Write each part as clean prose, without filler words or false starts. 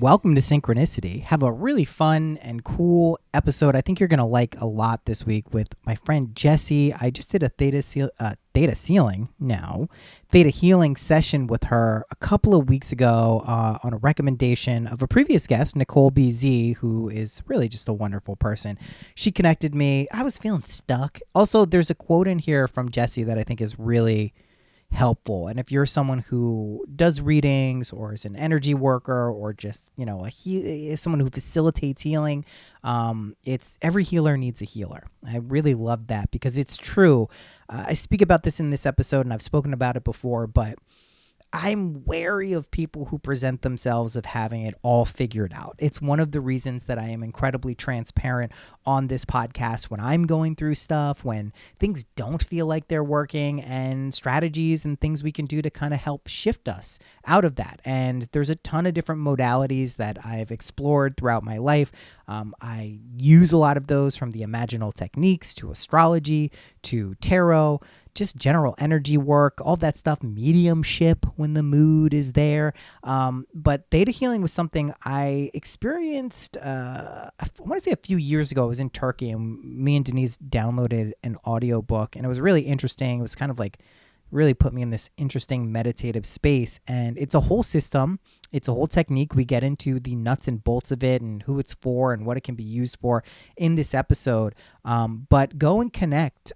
welcome to Synchronicity. Have a really fun and cool episode. I think you're going to like a lot this week with my friend Jessie. I just did a Theta healing session with her a couple of weeks ago on a recommendation of a previous guest, Nicole BZ, who is really just a wonderful person. She connected me. I was feeling stuck. Also, there's a quote in here from Jessie that I think is really helpful. And if you're someone who does readings or is an energy worker or just, someone who facilitates healing, it's every healer needs a healer. I really love that because it's true. I speak about this in this episode and I've spoken about it before, but I'm wary of people who present themselves of having it all figured out. It's one of the reasons that I am incredibly transparent on this podcast when I'm going through stuff, when things don't feel like they're working, and strategies and things we can do to kind of help shift us out of that. And there's a ton of different modalities that I've explored throughout my life. I use a lot of those, from the imaginal techniques to astrology to tarot, just general energy work, all that stuff, mediumship when the mood is there. But theta healing was something I experienced, I want to say a few years ago. I was in Turkey and me and Denise downloaded an audio book, and it was really interesting. It was kind of like really put me in this interesting meditative space, and it's a whole system. It's a whole technique. We get into the nuts and bolts of it and who it's for and what it can be used for in this episode. But go and connect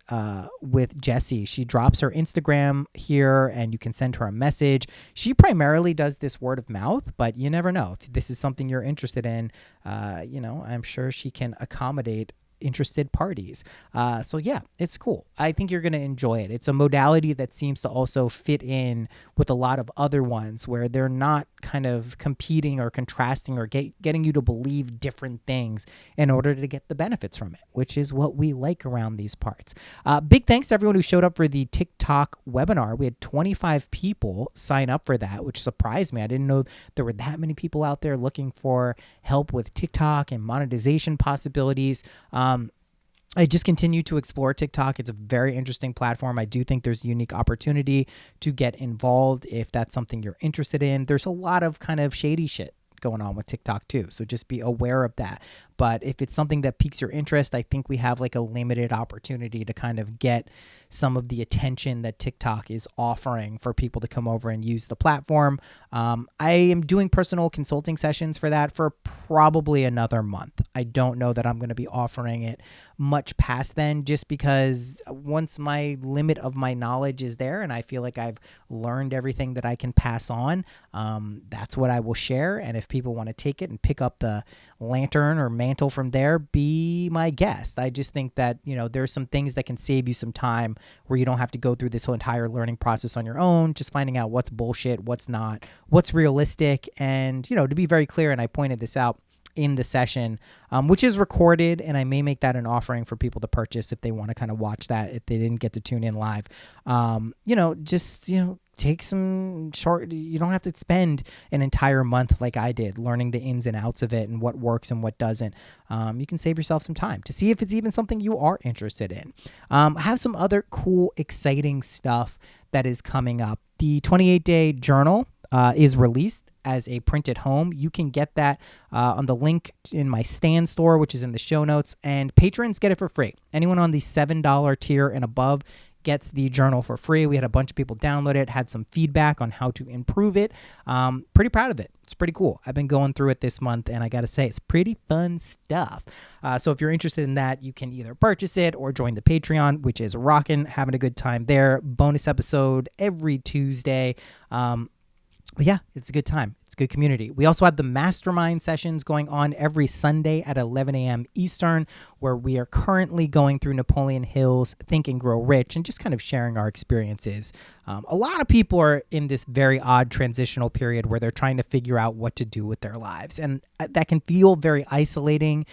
with Jessie. She drops her Instagram here and you can send her a message. She primarily does this word of mouth, but you never know. If this is something you're interested in, I'm sure she can accommodate interested parties. So yeah, it's cool. I think you're going to enjoy it. It's a modality that seems to also fit in with a lot of other ones where they're not kind of competing or contrasting or getting you to believe different things in order to get the benefits from it, which is what we like around these parts. Big thanks to everyone who showed up for the TikTok webinar. We had 25 people sign up for that, which surprised me. I didn't know there were that many people out there looking for help with TikTok and monetization possibilities. I just continue to explore TikTok. It's a very interesting platform. I do think there's a unique opportunity to get involved if that's something you're interested in. There's a lot of kind of shady shit going on with TikTok too, so just be aware of that. But if it's something that piques your interest, I think we have like a limited opportunity to kind of get some of the attention that TikTok is offering for people to come over and use the platform. I am doing personal consulting sessions for that for probably another month. I don't know that I'm going to be offering it much past then, just because once my limit of my knowledge is there and I feel like I've learned everything that I can pass on, that's what I will share. And if people want to take it and pick up the lantern or mantle from there, be my guest. I just think that, there's some things that can save you some time where you don't have to go through this whole entire learning process on your own, just finding out what's bullshit, what's not, what's realistic. And, to be very clear, and I pointed this out in the session, which is recorded, and I may make that an offering for people to purchase if they want to kind of watch that, if they didn't get to tune in live. Take some short, you don't have to spend an entire month like I did learning the ins and outs of it and what works and what doesn't. You can save yourself some time to see if it's even something you are interested in. I have some other cool, exciting stuff that is coming up. The 28-day journal is released as a print at home. You can get that on the link in my Stan store, which is in the show notes, and patrons get it for free. Anyone on the $7 tier and above gets the journal for free. We had a bunch of people download it, had some feedback on how to improve it. Pretty proud of it. It's pretty cool. I've been going through it this month, and I got to say, it's pretty fun stuff. So if you're interested in that, you can either purchase it or join the Patreon, which is rocking, having a good time there. Bonus episode every Tuesday. But yeah, it's a good time. It's a good community. We also have the mastermind sessions going on every Sunday at 11 a.m. Eastern, where we are currently going through Napoleon Hill's Think and Grow Rich and just kind of sharing our experiences. A lot of people are in this very odd transitional period where they're trying to figure out what to do with their lives. And that can feel very isolating.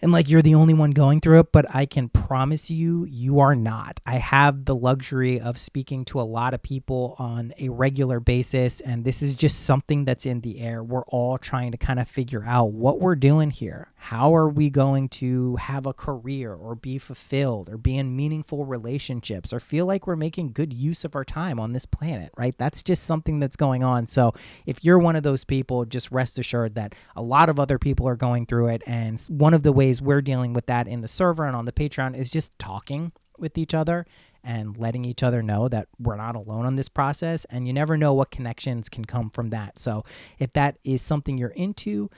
and like you're the only one going through it, but I can promise you, you are not. I have the luxury of speaking to a lot of people on a regular basis, and this is just something that's in the air. We're all trying to kind of figure out what we're doing here. How are we going to have a career or be fulfilled or be in meaningful relationships or feel like we're making good use of our time on this planet, right? That's just something that's going on. So if you're one of those people, just rest assured that a lot of other people are going through it. And one of the ways we're dealing with that in the server and on the Patreon is just talking with each other and letting each other know that we're not alone on this process. And you never know what connections can come from that. So if that is something you're into,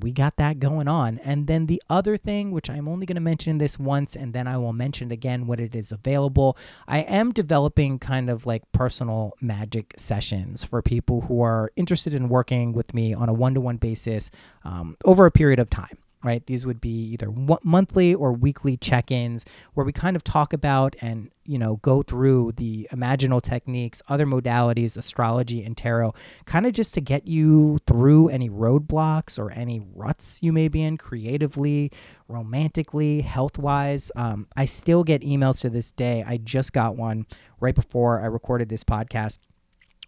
we got that going on. And then the other thing, which I'm only going to mention this once, and then I will mention again when it is available, I am developing kind of like personal magic sessions for people who are interested in working with me on a one-to-one basis over a period of time. Right? These would be either monthly or weekly check-ins where we kind of talk about and, go through the imaginal techniques, other modalities, astrology and tarot, kind of just to get you through any roadblocks or any ruts you may be in creatively, romantically, health-wise. I still get emails to this day. I just got one right before I recorded this podcast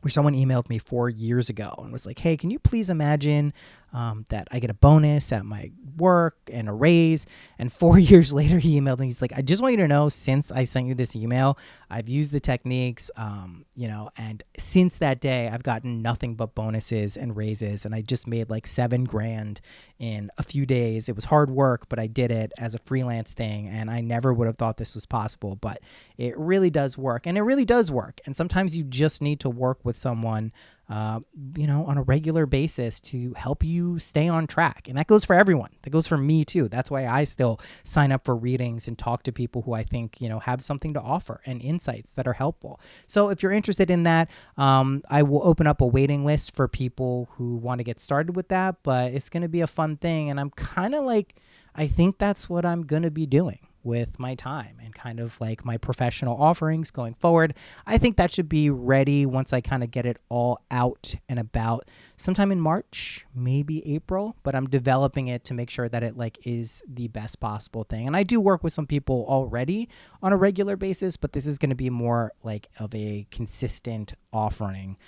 where someone emailed me 4 years ago and was like, hey, can you please imagine that I get a bonus at my work and a raise? And 4 years later, he emailed me. He's like, I just want you to know, since I sent you this email, I've used the techniques, and since that day, I've gotten nothing but bonuses and raises. And I just made like $7,000 in a few days. It was hard work, but I did it as a freelance thing. And I never would have thought this was possible, but it really does work. And it really does work. And sometimes you just need to work with someone on a regular basis to help you stay on track. And that goes for everyone. That goes for me too. That's why I still sign up for readings and talk to people who I think, have something to offer and insights that are helpful. So if you're interested in that, I will open up a waiting list for people who want to get started with that, but it's going to be a fun thing. And I'm kind of like, I think that's what I'm going to be doing with my time and kind of like my professional offerings going forward. I think that should be ready once I kind of get it all out and about sometime in March, maybe April, but I'm developing it to make sure that it like is the best possible thing. And I do work with some people already on a regular basis, but this is going to be more like of a consistent offering.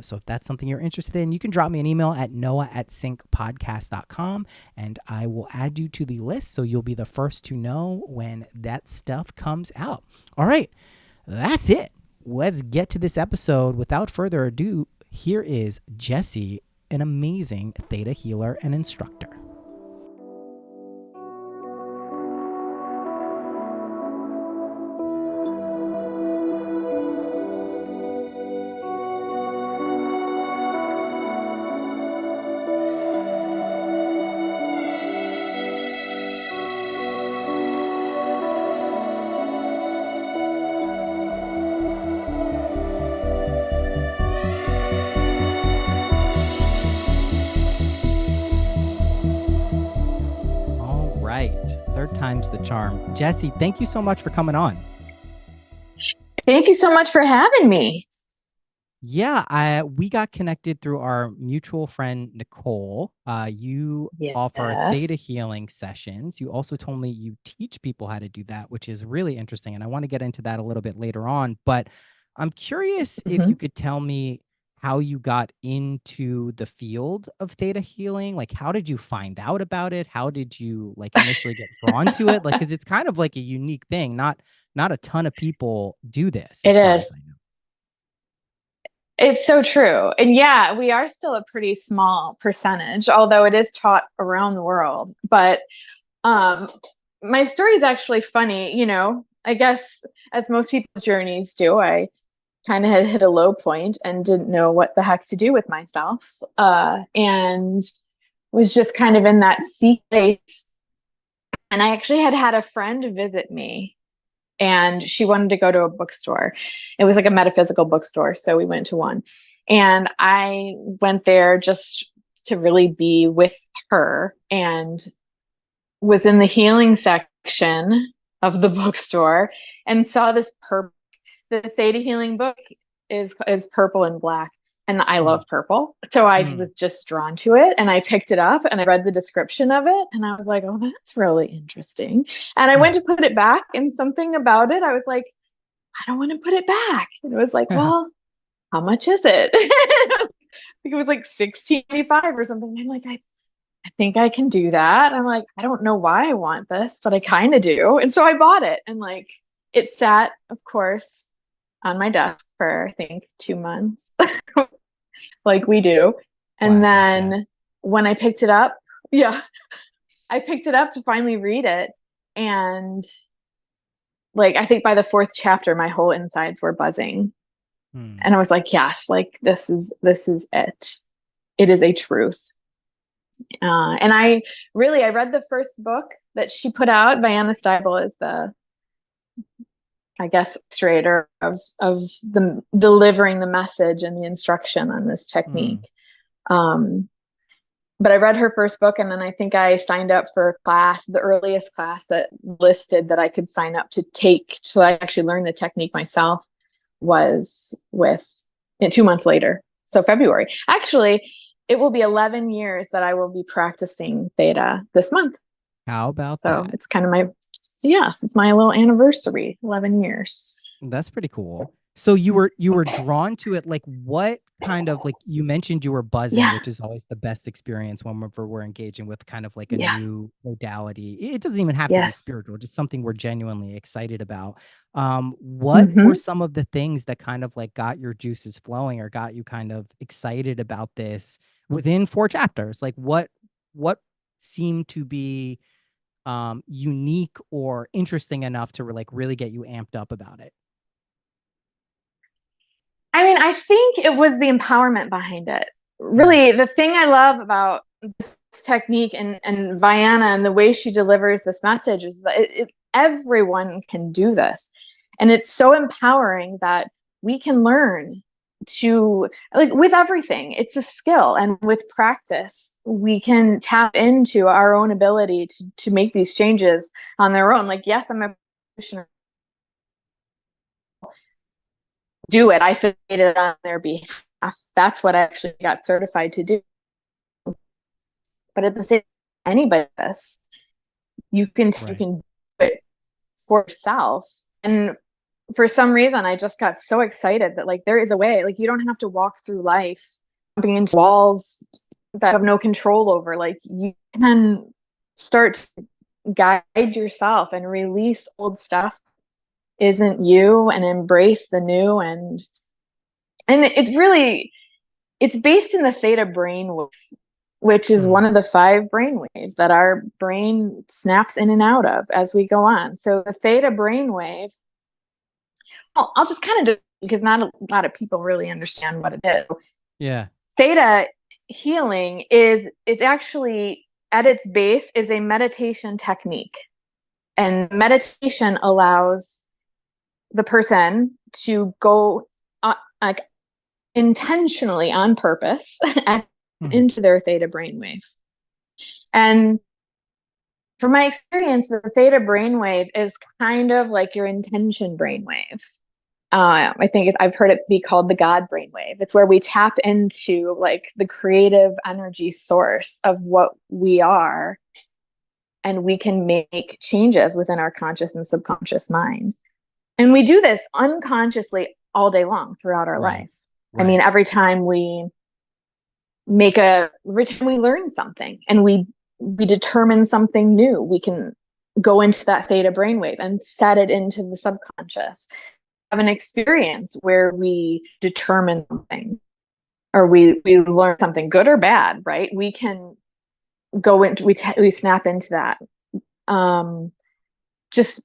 So if that's something you're interested in, you can drop me an email at noah@syncpodcast.com and I will add you to the list so you'll be the first to know when that stuff comes out. All right, that's it. Let's get to this episode. Without further ado, here is Jessie, an amazing Theta healer and instructor. Third time's the charm. Jessie, thank you so much for coming on. Thank you so much for having me. Yeah, we got connected through our mutual friend, Nicole. You offer Theta healing sessions. You also told me you teach people how to do that, which is really interesting. And I want to get into that a little bit later on. But I'm curious if you could tell me how you got into the field of Theta healing. Like, how did you find out about it? How did you like initially get drawn to it? Like, because it's kind of like a unique thing. Not a ton of people do this. It is. It's so true. And yeah, we are still a pretty small percentage, although it is taught around the world. But my story is actually funny. I guess as most people's journeys do, I kind of had hit a low point and didn't know what the heck to do with myself, and was just kind of in that space. And I actually had a friend visit me, and she wanted to go to a bookstore. It was like a metaphysical bookstore, so we went to one. And I went there just to really be with her, and was in the healing section of the bookstore and saw this purple. The Theta healing book is purple and black. and I Mm. love purple. So I Mm. was just drawn to it, and I picked it up and I read the description of it and I was like, oh, that's really interesting. And I went to put it back, and something about it, I was like, I don't want to put it back. And it was like, well, how much is it? I think it was like 16.95 or something. I'm like, I think I can do that. I'm like, I don't know why I want this, but I kind of do. And so I bought it, and like it sat, of course, on my desk for I think 2 months, like we do. And Classic. Yeah. then when I picked it up, yeah, I picked it up to finally read it. And like, I think by the fourth chapter, my whole insides were buzzing. Mm. And I was like, yes, like this is it. It is a truth. And I read the first book that she put out. Diana Steibel is the, I guess, illustrator of the delivering the message and the instruction on this technique. Um, but I read her first book, and then I think I signed up for a class, the earliest class that listed that I could sign up to take, so I actually learned the technique myself, was with 2 months later. So February. Actually, it will be 11 years that I will be practicing Theta this month. How about So that? it's kind of my, yes, it's my little anniversary, 11 years. That's pretty cool. So you were drawn to it. Like, what kind of, like, you mentioned you were buzzing, Yeah. which is always the best experience whenever we're engaging with kind of like a Yes. new modality. It doesn't even have to be Yes. spiritual, just something we're genuinely excited about. What were Mm-hmm. some of the things that kind of like got your juices flowing or got you kind of excited about this within 4 chapters? Like, what seemed to be unique or interesting enough to like really get you amped up about it? I mean, I think it was the empowerment behind it. Mm. Really, the thing I love about this technique and Vienna and the way she delivers this message is that everyone can do this. And it's so empowering that we can learn to, like, with everything, it's a skill. And with practice, we can tap into our own ability to make these changes on their own. Like, yes, I'm a practitioner. Do it. I facilitated on their behalf. That's what I actually got certified to do. But at the same time, anybody this, you Right. can do it for yourself. And for some reason, I just got so excited that like there is a way. Like, you don't have to walk through life bumping into walls that have no control over. Like, you can start to guide yourself and release old stuff isn't you, and embrace the new. And it's really, it's based in the theta brainwave, which is Mm. one of the 5 brainwaves that our brain snaps in and out of as we go on. So the theta brainwave, I'll just kind of, because not a lot of people really understand what it is. Yeah. Theta healing is, it's actually at its base is a meditation technique. And meditation allows the person to go like intentionally on purpose Mhm. into their theta brainwave. And from my experience, the theta brainwave is kind of like your intention brainwave. I think I've heard it be called the God brainwave. It's where we tap into like the creative energy source of what we are, and we can make changes within our conscious and subconscious mind. And we do this unconsciously all day long throughout our Right. life. I mean, Right. every time we learn something and we determine something new, we can go into that theta brainwave and set it into the subconscious. Have an experience where we determine something, or we learn something, good or bad, right? We can go into, we snap into that. Just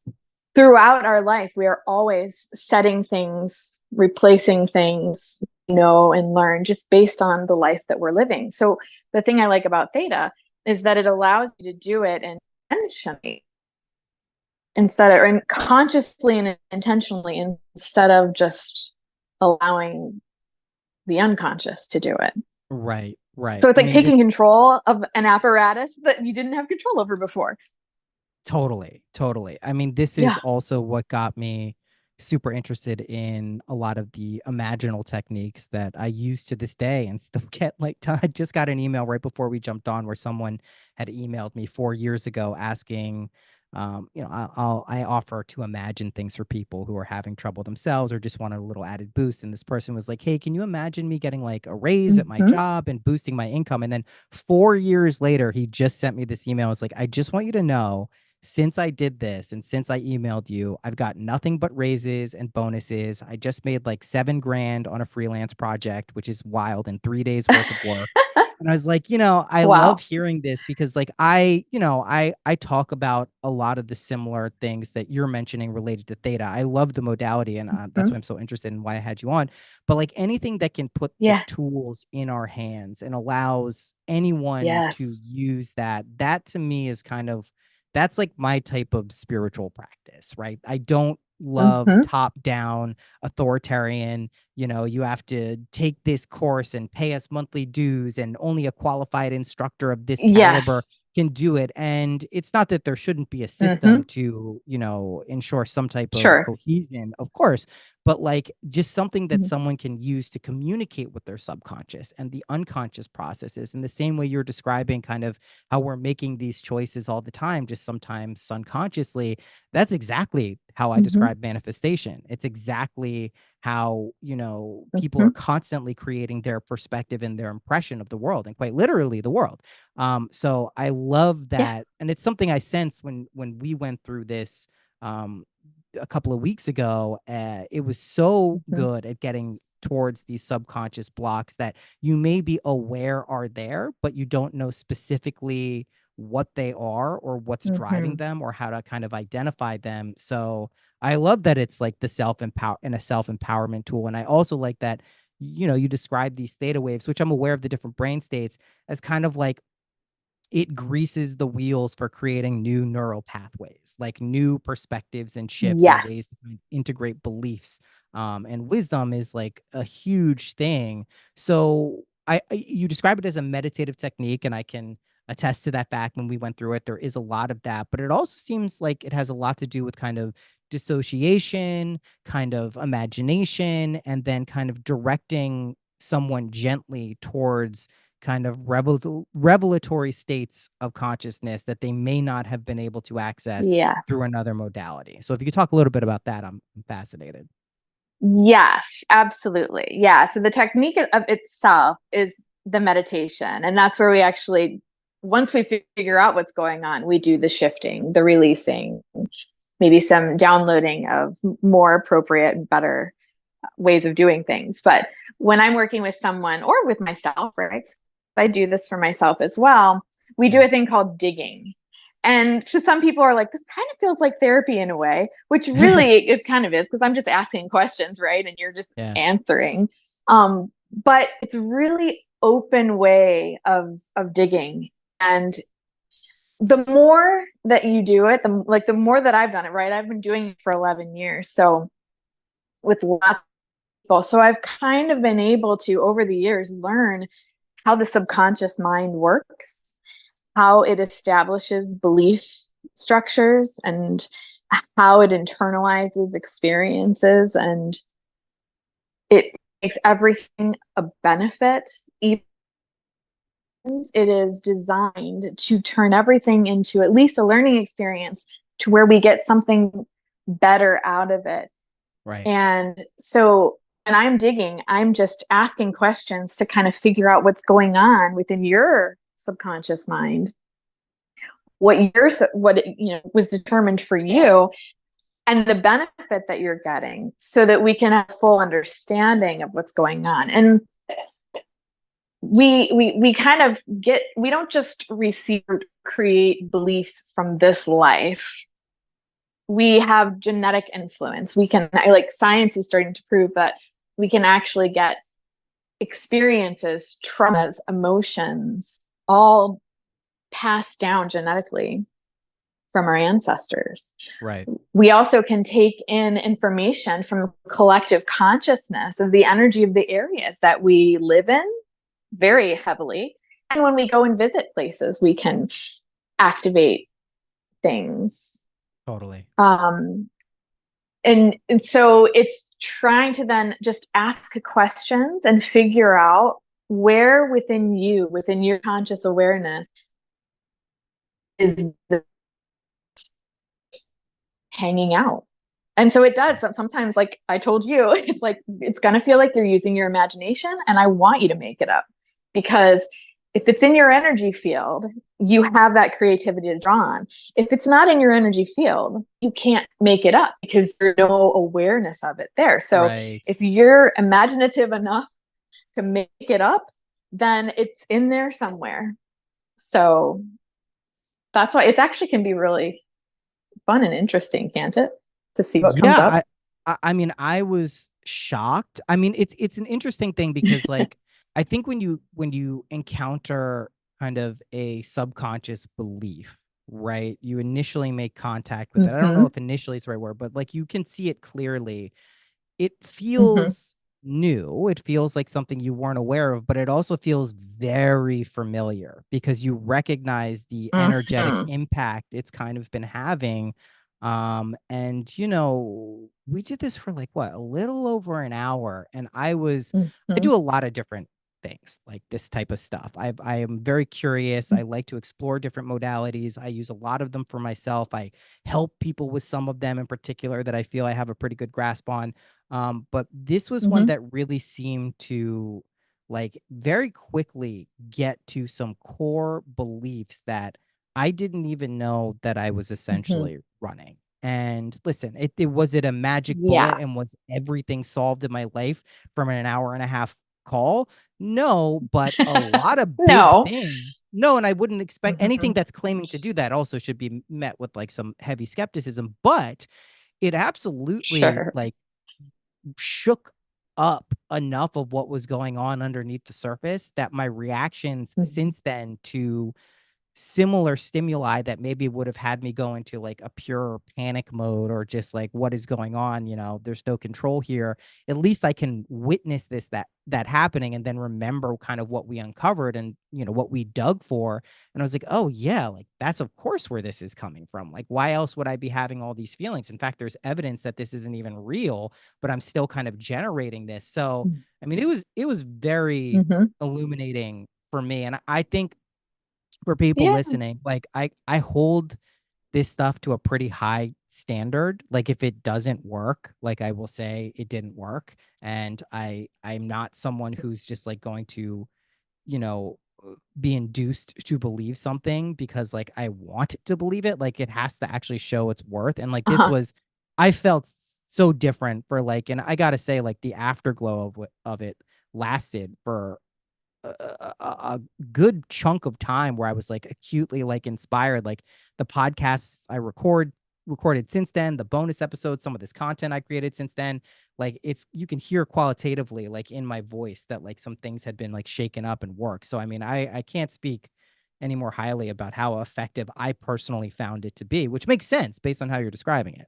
throughout our life, we are always setting things, replacing things, and learn just based on the life that we're living. So the thing I like about theta is that it allows you to do it intentionally, instead of, and consciously and intentionally, instead of just allowing the unconscious to do it. Right. Right. So it's I like mean, taking this control of an apparatus that you didn't have control over before. totally, totally. I mean, this is Yeah. also what got me super interested in a lot of the imaginal techniques that I use to this day and still get like I just got an email right before we jumped on where someone had emailed me 4 years ago asking, I offer to imagine things for people who are having trouble themselves or just want a little added boost. And this person was like, "Hey, can you imagine me getting like a raise at my Mm-hmm. job and boosting my income?" And then 4 years later, he just sent me this email. It's like, "I just want you to know, since I did this and since I emailed you, I've got nothing but raises and bonuses. I just made like 7 grand on a freelance project, which is wild, in 3 days worth of work." And I was like, I love Wow. hearing this because like I talk about a lot of the similar things that you're mentioning related to theta. I love the modality, and that's Hmm. why I'm so interested in why I had you on. But like anything that can put the Yeah. tools in our hands and allows anyone to Yes. use that to me is kind of, that's like my type of spiritual practice, right? I don't love Hmm. top down authoritarian, you have to take this course and pay us monthly dues and only a qualified instructor of this caliber Yes. can do it. And it's not that there shouldn't be a system Hmm. to, ensure some type of Sure. cohesion, of course, but like just something that Mhm. someone can use to communicate with their subconscious and the unconscious processes in the same way you're describing kind of how we're making these choices all the time, just sometimes unconsciously. That's exactly how I Hmm. describe manifestation. It's exactly how, people are Hmm. constantly creating their perspective and their impression of the world, and quite literally the world. So I love Yeah. that. And it's something I sensed when we went through this um a couple of weeks ago. It was so Hmm. good at getting towards these subconscious blocks that you may be aware are there, but you don't know specifically what they are or what's driving Hmm. them or how to kind of identify them. So I love that it's like the a self-empowerment tool. And I also like that, you describe these theta waves, which I'm aware of the different brain states, as kind of like it greases the wheels for creating new neural pathways, like new perspectives and shifts and ways to Yes. kind of integrate beliefs. And wisdom is like a huge thing. So you describe it as a meditative technique, and I can attest to that fact. When we went through it, there is a lot of that, but it also seems like it has a lot to do with kind of dissociation, kind of imagination, and then kind of directing someone gently towards kind of revelatory states of consciousness that they may not have been able to access through Yes. another modality. So if you could talk a little bit about that, I'm fascinated. Yes, absolutely. Yeah. So the technique of itself is the meditation. And that's where we actually, once we figure out what's going on, we do the shifting, the releasing, maybe some downloading of more appropriate and better ways of doing things. But when I'm working with someone or with myself, right? 'Cause I do this for myself as well. We do Yeah. a thing called digging. And to some people are like, this kind of feels like therapy in a way, which really it kind of is because I'm just asking questions, right? And you're just Yeah. answering. But it's really open way of digging. And the more that you do it, the more that I've done it, right? I've been doing it for 11 years. So with lots people. So I've kind of been able to, over the years, learn how the subconscious mind works, how it establishes belief structures, and how it internalizes experiences. And it makes everything a benefit. Even it is designed to turn everything into at least a learning experience to where we get something better out of it. Right. And so when I'm digging, I'm just asking questions to kind of figure out what's going on within your subconscious mind, what was determined for you, and the benefit that you're getting, so that we can have full understanding of what's going on. And we kind of get, we don't just receive or create beliefs from this life. We have genetic influence. We can, like, science is starting to prove that we can actually get experiences, traumas, emotions, all passed down genetically from our ancestors. Right. We also can take in information from collective consciousness of the energy of the areas that we live in very heavily. And when we go and visit places, we can activate things. Totally. Um, And so it's trying to then just ask questions and figure out where within you, within your conscious awareness, is the hanging out. And so it does sometimes, like I told you, it's like it's going to feel like you're using your imagination, and I want you to make it up, because if it's in your energy field, you have that creativity to draw on. If it's not in your energy field, you can't make it up because there's no awareness of it there. So Right. if you're imaginative enough to make it up, then it's in there somewhere. So that's why it actually can be really fun and interesting, can't it? To see what comes up. Yeah, I mean, I was shocked. I mean, it's an interesting thing because like I think when you encounter kind of a subconscious belief, right? You initially make contact with it. I don't know Mm-hmm. if initially is the right word, but like you can see it clearly. It Mm-hmm. feels new. It feels like something you weren't aware of, but it also feels very familiar because you recognize the energetic Mm-hmm. impact it's kind of been having. And you know, we did this for like what, a little over an hour, and I Mm-hmm. do a lot of different things like this type of stuff. I am very curious. I like to explore different modalities. I use a lot of them for myself. I help people with some of them in particular that I feel I have a pretty good grasp on. But this was one Mm-hmm. that really seemed to like very quickly get to some core beliefs that I didn't even know that I was Mm-hmm. essentially running. And listen, was it a magic bullet Yeah. and was everything solved in my life from an hour and a half call? No, but a lot of big No. things. No, and I wouldn't expect Mm-hmm. anything that's claiming to do that also should be met with like some heavy skepticism, but it absolutely Sure. like shook up enough of what was going on underneath the surface that my reactions Mm-hmm. since then to similar stimuli that maybe would have had me go into like a pure panic mode or just like what is going on, you know, there's no control here. At least I can witness that happening and then remember kind of what we uncovered and you know what we dug for. And I was like, oh yeah, like that's of course where this is coming from. Like why else would I be having all these feelings? In fact, there's evidence that this isn't even real, but I'm still kind of generating this. So I mean, it was very Mm-hmm. illuminating for me. And I think for people Yeah. listening, like I hold this stuff to a pretty high standard. Like if it doesn't work, like I will say it didn't work. And I'm not someone who's just like going to, you know, be induced to believe something because like I want to believe it. Like it has to actually show its worth. And like this Uh-huh. was I felt so different for like, and I gotta say, like the afterglow of it lasted for a good chunk of time where I was like acutely like inspired. Like the podcasts I recorded since then, the bonus episodes, some of this content I created since then, like it's you can hear qualitatively like in my voice that like some things had been like shaken up and worked. So I mean, I can't speak any more highly about how effective I personally found it to be, which makes sense based on how you're describing it.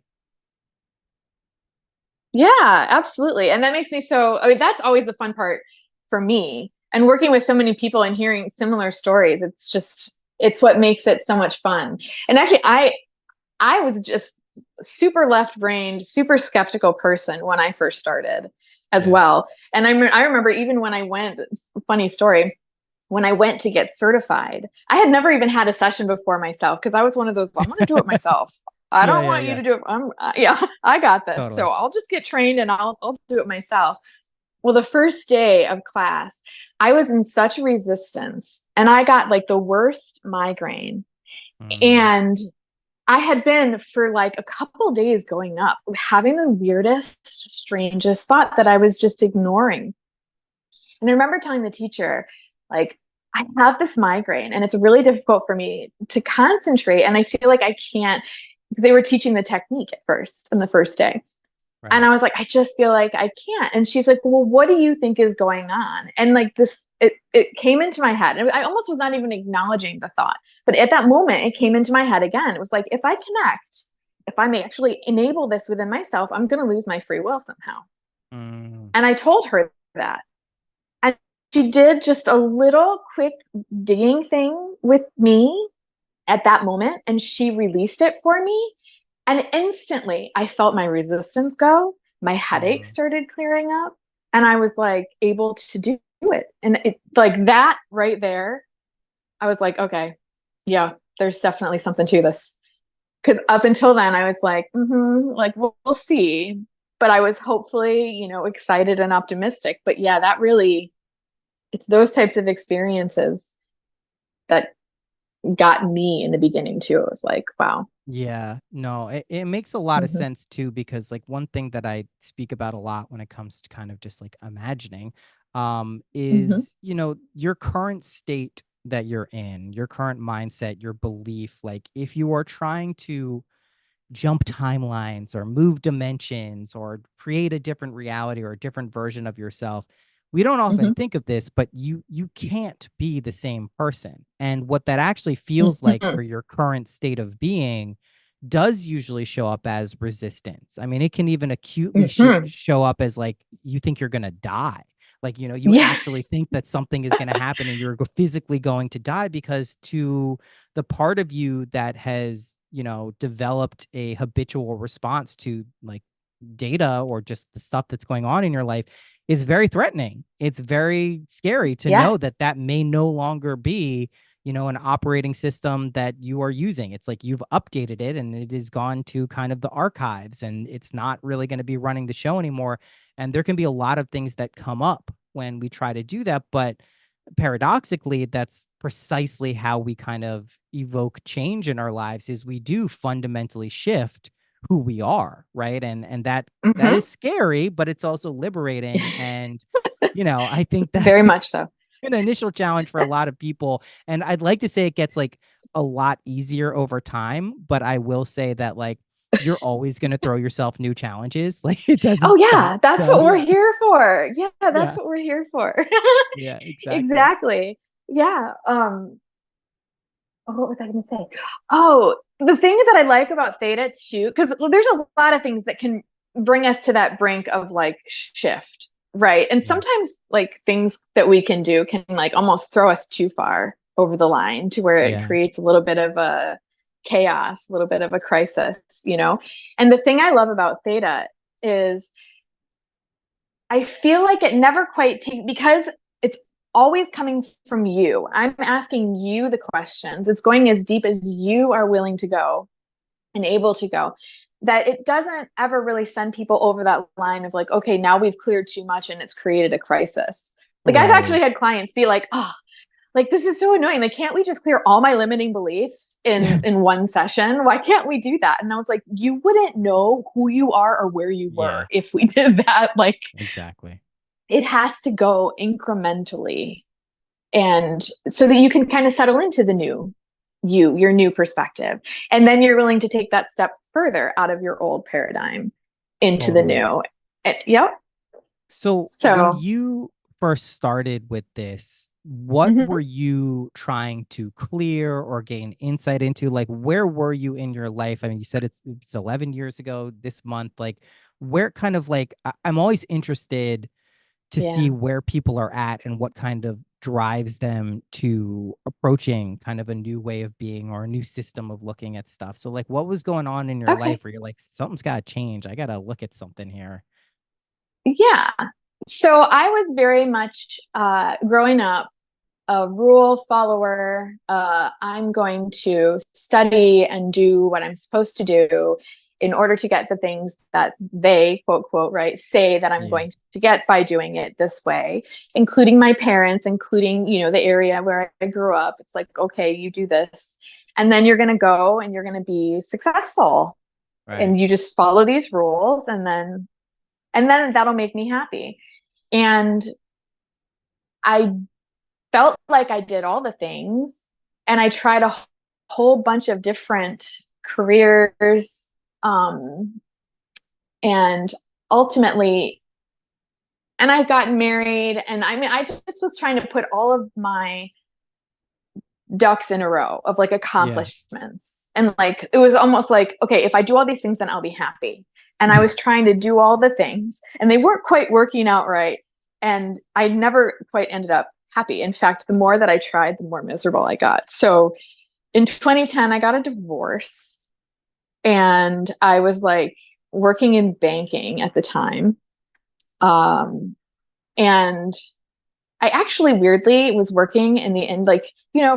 Yeah, absolutely. And that makes me so, I mean, that's always the fun part for me. And working with so many people and hearing similar stories, it's just, it's what makes it so much fun. And actually, I was just super left-brained, super skeptical person when I first started as Yeah. well. And I remember even when I went, funny story, when I went to get certified, I had never even had a session before myself because I was one of those, I'm going to do it myself. I Yeah, don't yeah, want you yeah. to do it. Yeah, I got this. Totally. So I'll just get trained and I'll do it myself. Well, the first day of class, I was in such resistance and I got like the worst migraine. Mm, And I had been for like a couple days going up, having the weirdest, strangest thought that I was just ignoring. And I remember telling the teacher, like, I have this migraine and it's really difficult for me to concentrate. And I feel like I can't, because they were teaching the technique at first on the first day. And right. I was like, I just feel like I can't. And she's like, well, what do you think is going on? And like this, it came into my head. And I almost was not even acknowledging the thought. But at that moment, it came into my head again. It was like, if I connect, if I may actually enable this within myself, I'm going to lose my free will somehow. Mm, And I told her that. And she did just a little quick digging thing with me at that moment. And she released it for me. And instantly I felt my resistance go, my headache Mhm. started clearing up, and I was like able to do it. And it like that right there, I was like, okay, yeah, there's definitely something to this. Because up until then, I was like, like we'll see. But I was hopefully, excited and optimistic. But yeah, that really, it's those types of experiences that got me in the beginning too. It was like, wow. Yeah, no, it makes a lot of Hmm. sense too, because like one thing that I speak about a lot when it comes to kind of just like imagining, Hmm. is, your current state that you're in, your current mindset, your belief, like if you are trying to jump timelines or move dimensions or create a different reality or a different version of yourself. We don't often Hmm. think of this, but you can't be the same person. And what that actually feels like Hmm. for your current state of being does usually show up as resistance. I mean, it can even acutely Hmm. show up as like you think you're going to die. Like, you actually Yes. think that something is going to happen and you're physically going to die, because to the part of you that has, developed a habitual response to like data or just the stuff that's going on in your life is very threatening. It's very scary to know Yes. that that may no longer be, an operating system that you are using. It's like you've updated it and it has gone to kind of the archives and it's not really going to be running the show anymore. And there can be a lot of things that come up when we try to do that. But paradoxically, that's precisely how we kind of evoke change in our lives, is we do fundamentally shift who we are, right? And that Hmm. is scary, but it's also liberating. And I think Very that's much so. an initial challenge for a lot of people. And I'd like to say it gets like a lot easier over time, but I will say that like you're always going to throw yourself new challenges. Like it Oh doesn't stop. yeah, that's So what we're yeah. here for. Yeah, that's Yeah. what we're here for. Yeah, exactly. Exactly. Yeah. What was I going to say? Oh, the thing that I like about Theta too, because there's a lot of things that can bring us to that brink of like shift, right? And Yeah. sometimes like things that we can do can like almost throw us too far over the line to where it Yeah. creates a little bit of a chaos, a little bit of a crisis. And the thing I love about Theta is I feel like it never quite takes, because it's always coming from you. I'm asking you the questions. It's going as deep as you are willing to go and able to go. That it doesn't ever really send people over that line of like, okay, now we've cleared too much and it's created a crisis. Like I've actually Right. had clients be like, oh, like this is so annoying. Like, can't we just clear all my limiting beliefs Yeah. in one session? Why can't we do that? And I was like, you wouldn't know who you are or where you were Yeah. if we did that. Like Exactly. it has to go incrementally, and so that you can kind of settle into the new your new perspective, and then you're willing to take that step further out of your old paradigm into the Totally. new. Yep. So when So you first started with this, what mhm, were you trying to clear or gain insight into? Like, where were you in your life? I mean, you said it's 11 years ago this month. Like, where kind of like, I'm always interested to see yeah, where people are at and what kind of drives them to approaching kind of a new way of being or a new system of looking at stuff. So, like, what was going on in your okay, life where you're like, something's got to change? I got to look at something here. yeah. So I was very much growing up a rule follower. I'm going to study and do what I'm supposed to do in order to get the things that they, quote, quote, right, say that I'm Yeah. going to get by doing it this way, including my parents, including, the area where I grew up. It's like, okay, you do this. And then you're going to go and you're going to be successful. Right. And you just follow these rules, and then that'll make me happy. And I felt like I did all the things, and I tried a whole bunch of different careers, um, and ultimately, and I got married, and I mean, I just was trying to put all of my ducks in a row of like Yeah. accomplishments, and like it was almost like, okay, if I do all these things, then I'll be happy. And I was trying to do all the things, and they weren't quite working out right, and I never quite ended up happy. In fact, the more that I tried, the more miserable I got. So in 2010, I got a divorce. And I was like working in banking at the time. Um, and I actually weirdly was working in the end, like,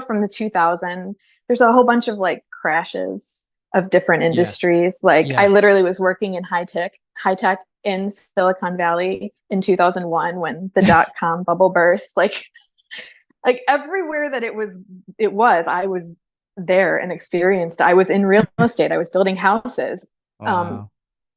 from the 2000, there's a whole bunch of like crashes of different Yeah. industries. Like I Yeah. literally was working in high tech in Silicon Valley in 2001 when the dot-com bubble burst. Like everywhere that I was there and experienced. I was in real estate. I was building houses. Um, Wow.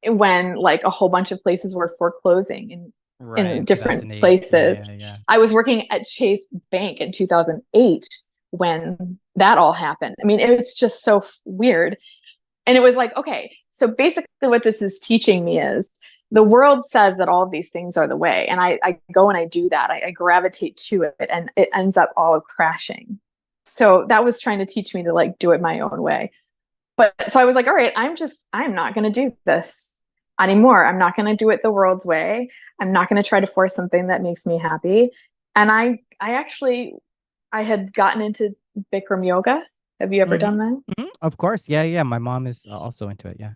when like a whole bunch of places were foreclosing Right. in In different 2008. places. Yeah. Yeah. I was working at Chase Bank in 2008 when that all happened. I mean, it's just so weird. And it was like, okay, so basically what this is teaching me is the world says that all of these things are the way. And I go and I do that. I gravitate to it and it ends up all crashing. So that was trying to teach me to like do it my own way. But so I was like, all right, I'm not going to do this anymore. I'm not going to do it the world's way. I'm not going to try to force something that makes me happy. And I had gotten into Bikram yoga. Have you ever Hmm. done that? Hmm. Of course. Yeah. Yeah. My mom is also into it. Yeah.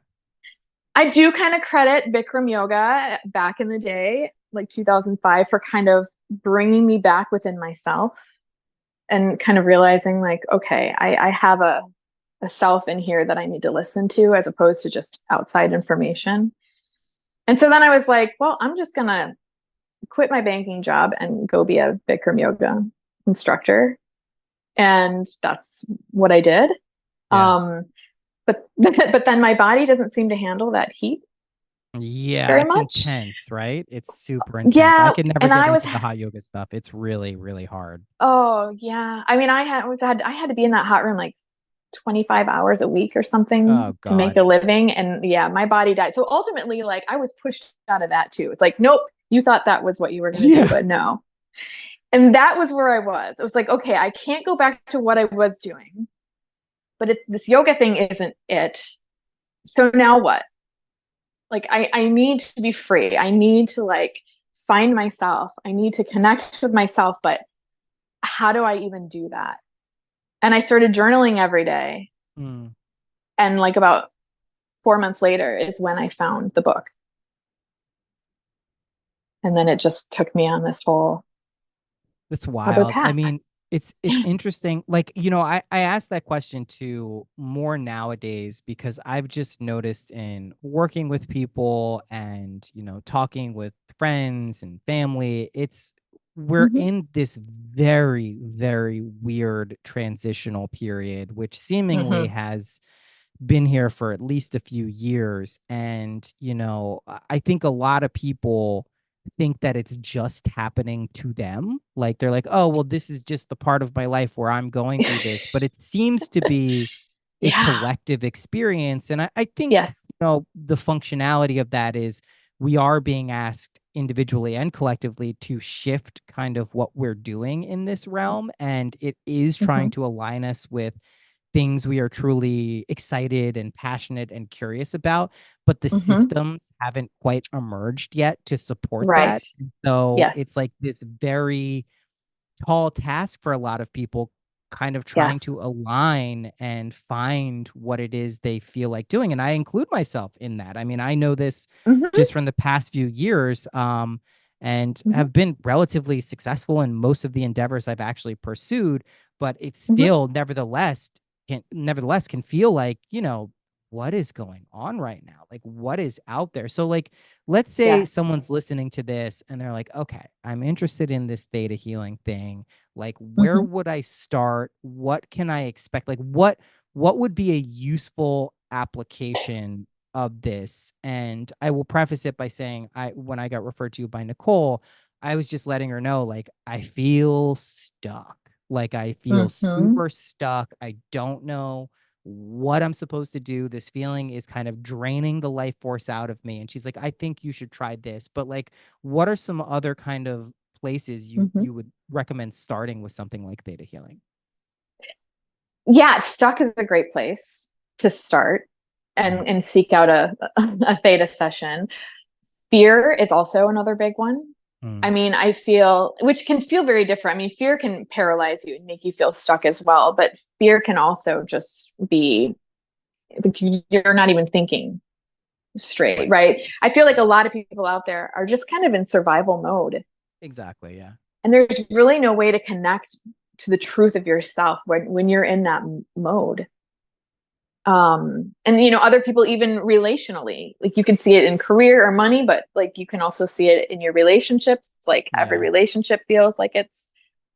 I do kind of credit Bikram yoga back in the day, like 2005, for kind of bringing me back within myself and kind of realizing like, okay, I have a self in here that I need to listen to as opposed to just outside information. And so then I was like, well, I'm just going to quit my banking job and go be a Bikram yoga instructor. And that's what I did. Yeah. But then my body doesn't seem to handle that heat Yeah. very It's much. intense, right? It's super intense. I Yeah, could never and get I was into the hot yoga stuff. It's really, really hard. oh yeah. I mean, I had to be in that hot room like 25 hours a week or something Oh, to make God. a living. And yeah, my body died. So ultimately, like I was pushed out of that too. It's like, nope, you thought that was what you were going to do, Yeah. but no. And that was where I was. It was like, okay, I can't go back to what I was doing, but it's this yoga thing isn't it. So now what? Like I need to be free. I need to like find myself. I need to connect with myself, but how do I even do that? And I started journaling every day. Mm. And like about 4 months later is when I found the book. And then it just took me on this whole It's other wild. I path. mean, it's interesting. Like, I asked that question too more nowadays because I've just noticed in working with people and, talking with friends and family, we're Mm-hmm. in this very, very weird transitional period, which seemingly Mm-hmm. has been here for at least a few years. And, I think a lot of people think that it's just happening to them. Like they're like, oh, well, this is just the part of my life where I'm going through this. But it seems to be a Yeah. collective experience. And I think, Yes. the functionality of that is we are being asked individually and collectively to shift kind of what we're doing in this realm. And it is Mm-hmm. trying to align us with things we are truly excited and passionate and curious about, but the Mm-hmm. systems haven't quite emerged yet to support Right. that. So it's Yes. like this very tall task for a lot of people kind of trying to Yes. align and find what it is they feel like doing. And I include myself in that. I mean, I know this Mm-hmm. just from the past few years, and Mm-hmm. have been relatively successful in most of the endeavors I've actually pursued, but it Mm-hmm. still nevertheless can feel like, what is going on right now? Like what is out there? So like let's say Yes. someone's listening to this and they're like, okay, I'm interested in this theta healing thing. Like, where Mm-hmm. would I start? What can I expect? Like, what would be a useful application of this? And I will preface it by saying, when I got referred to you by Nicole, I was just letting her know, like, I feel stuck. Like, I feel Mm-hmm. super stuck. I don't know what I'm supposed to do. This feeling is kind of draining the life force out of me. And she's like, I think you should try this. But like, what are some other kind of places you Mm-hmm. you would recommend starting with something like theta healing? Yeah, stuck is a great place to start Yeah. and seek out a theta session. Fear is also another big one. I Mm. mean, I feel, which can feel very different. I mean, fear can paralyze you and make you feel stuck as well, but fear can also just be you're not even thinking straight, right? I feel like a lot of people out there are just kind of in survival mode. Exactly. Yeah. And there's really no way to connect to the truth of yourself when you're in that mode. And other people, even relationally, like you can see it in career or money, but like you can also see it in your relationships. Like every Yeah. relationship feels like it's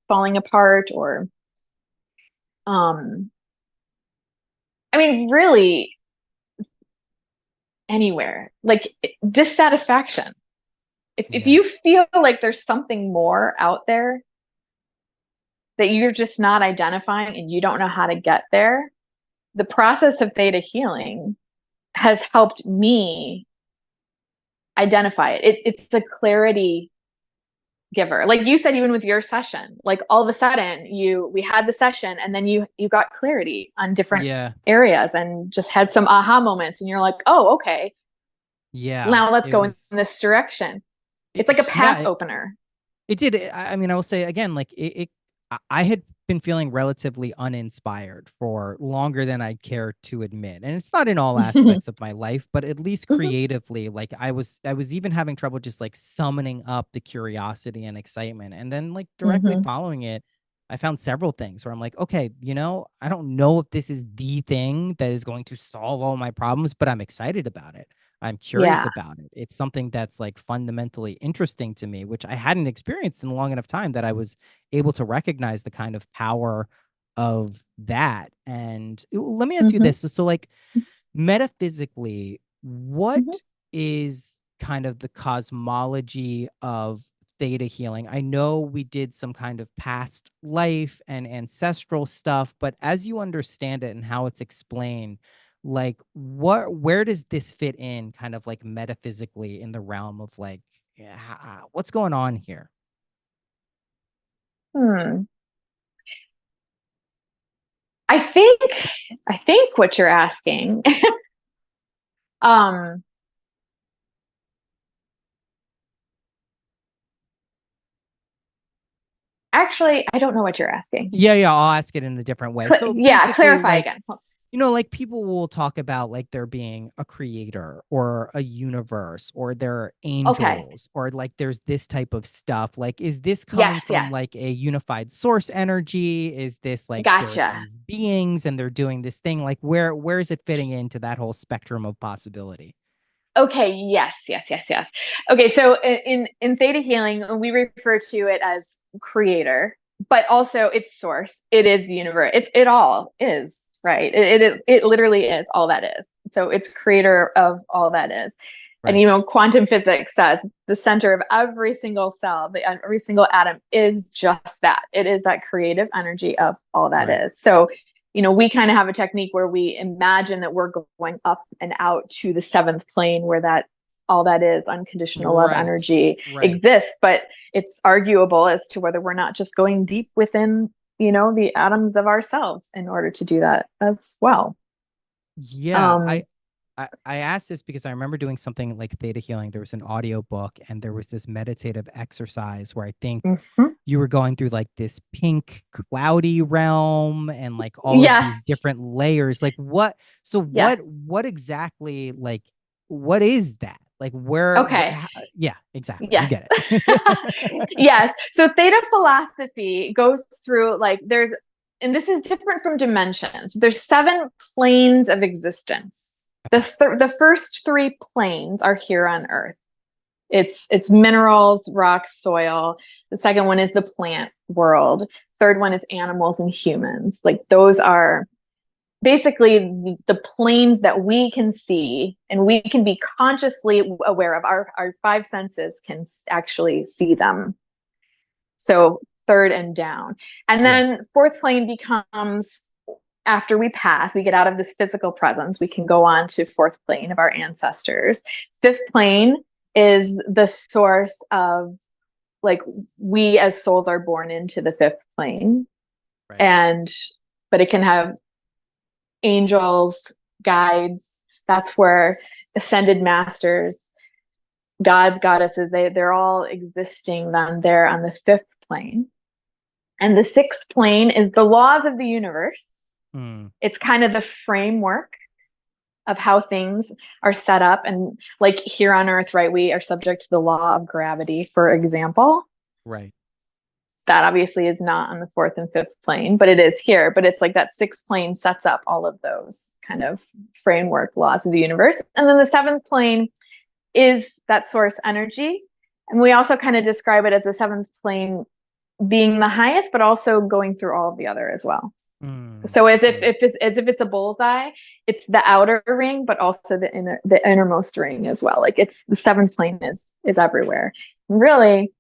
falling apart, or um I mean, really anywhere, like dissatisfaction. If Yeah. you feel like there's something more out there that you're just not identifying and you don't know how to get there, the process of theta healing has helped me identify it's a clarity giver. Like you said, even with your session, like all of a sudden we had the session and then you got clarity on different Yeah. areas and just had some aha moments, and you're like, oh, okay, Yeah. now let's It go in was, this direction. It's it, like a yeah, path opener. it did. I mean, I will say again, like I had been feeling relatively uninspired for longer than I'd care to admit. And it's not in all Mhm. aspects of my life, but at least creatively, like I was even having trouble just like summoning up the curiosity and excitement. And then like directly Mhm. following it, I found several things where I'm like, okay, I don't know if this is the thing that is going to solve all my problems, but I'm excited about it. I'm curious Yeah. about it. It's something that's like fundamentally interesting to me, which I hadn't experienced in a long enough time that I was able to recognize the kind of power of that. And let me ask you Mhm. this. So like metaphysically, Mhm. what is kind of the cosmology of theta healing? I know we did some kind of past life and ancestral stuff, but as you understand it and how it's explained, like where does this fit in kind of like metaphysically in the realm of like what's going on here? Hmm. I think I think what you're asking, um, actually, I don't know what you're asking. Yeah, I'll ask it in a different way. So Yeah, basically, clarify like, again. like people will talk about like there being a creator or a universe or there are Okay. angels or like there's this type of stuff. Like, is this coming Yes, from yes. like a unified source energy? Is this like there's Gotcha. these beings and they're doing this thing? Like, where is it fitting into that whole spectrum of possibility? Okay, yes, yes, yes, yes. Okay, so in theta healing, we refer to it as creator, but also its source. It is the universe. It all is, right? It literally is all that is. So it's creator of all that is. And Right. quantum physics says the center of every single cell, every single atom is just that. It is that creative energy of all that Right. is. So we kind of have a technique where we imagine that we're going up and out to the seventh plane where that all that is unconditional love Right. energy Right. exists. But it's arguable as to whether we're not just going deep within, the atoms of ourselves in order to do that as well. Yeah, Um, I asked this because I remember doing something like theta healing. There was an audio book and there was this meditative exercise where I think mhm. you were going through like this pink cloudy realm and like all of these Yes, different layers. Like what yes. exactly like what is that? Like Okay. yeah, exactly. You Yes. get it. Yes. So theta philosophy goes through like and this is different from dimensions. There's seven planes of existence. Okay. The first three planes are here on Earth. It's minerals, rocks, soil. The second one is the plant world. Third one is animals and humans. Like those are basically the planes that we can see and we can be consciously aware of. Our five senses can actually see them. So third and down. And Yeah. then fourth plane becomes after we pass, we get out of this physical presence, we can go on to fourth plane of our ancestors. Fifth plane is the source of like we as souls are born into the fifth plane. Right. And but it can have angels, guides. That's where ascended masters, gods, goddesses, they're all existing then there on the fifth plane. And the sixth plane is the laws of the universe. Mm, It's kind of the framework. of how things are set up. And like here on Earth, right, we are subject to the law of gravity, for example. Right. That obviously is not on the fourth and fifth plane, but it is here. But it's like that sixth plane sets up all of those kind of framework laws of the universe. And then the seventh plane is that source energy. And we also kind of describe it as the seventh plane being the highest, but also going through all of the other as well. So if it's a bullseye, it's the outer ring, but also the innermost ring as well. Like it's the seventh plane is everywhere. Really,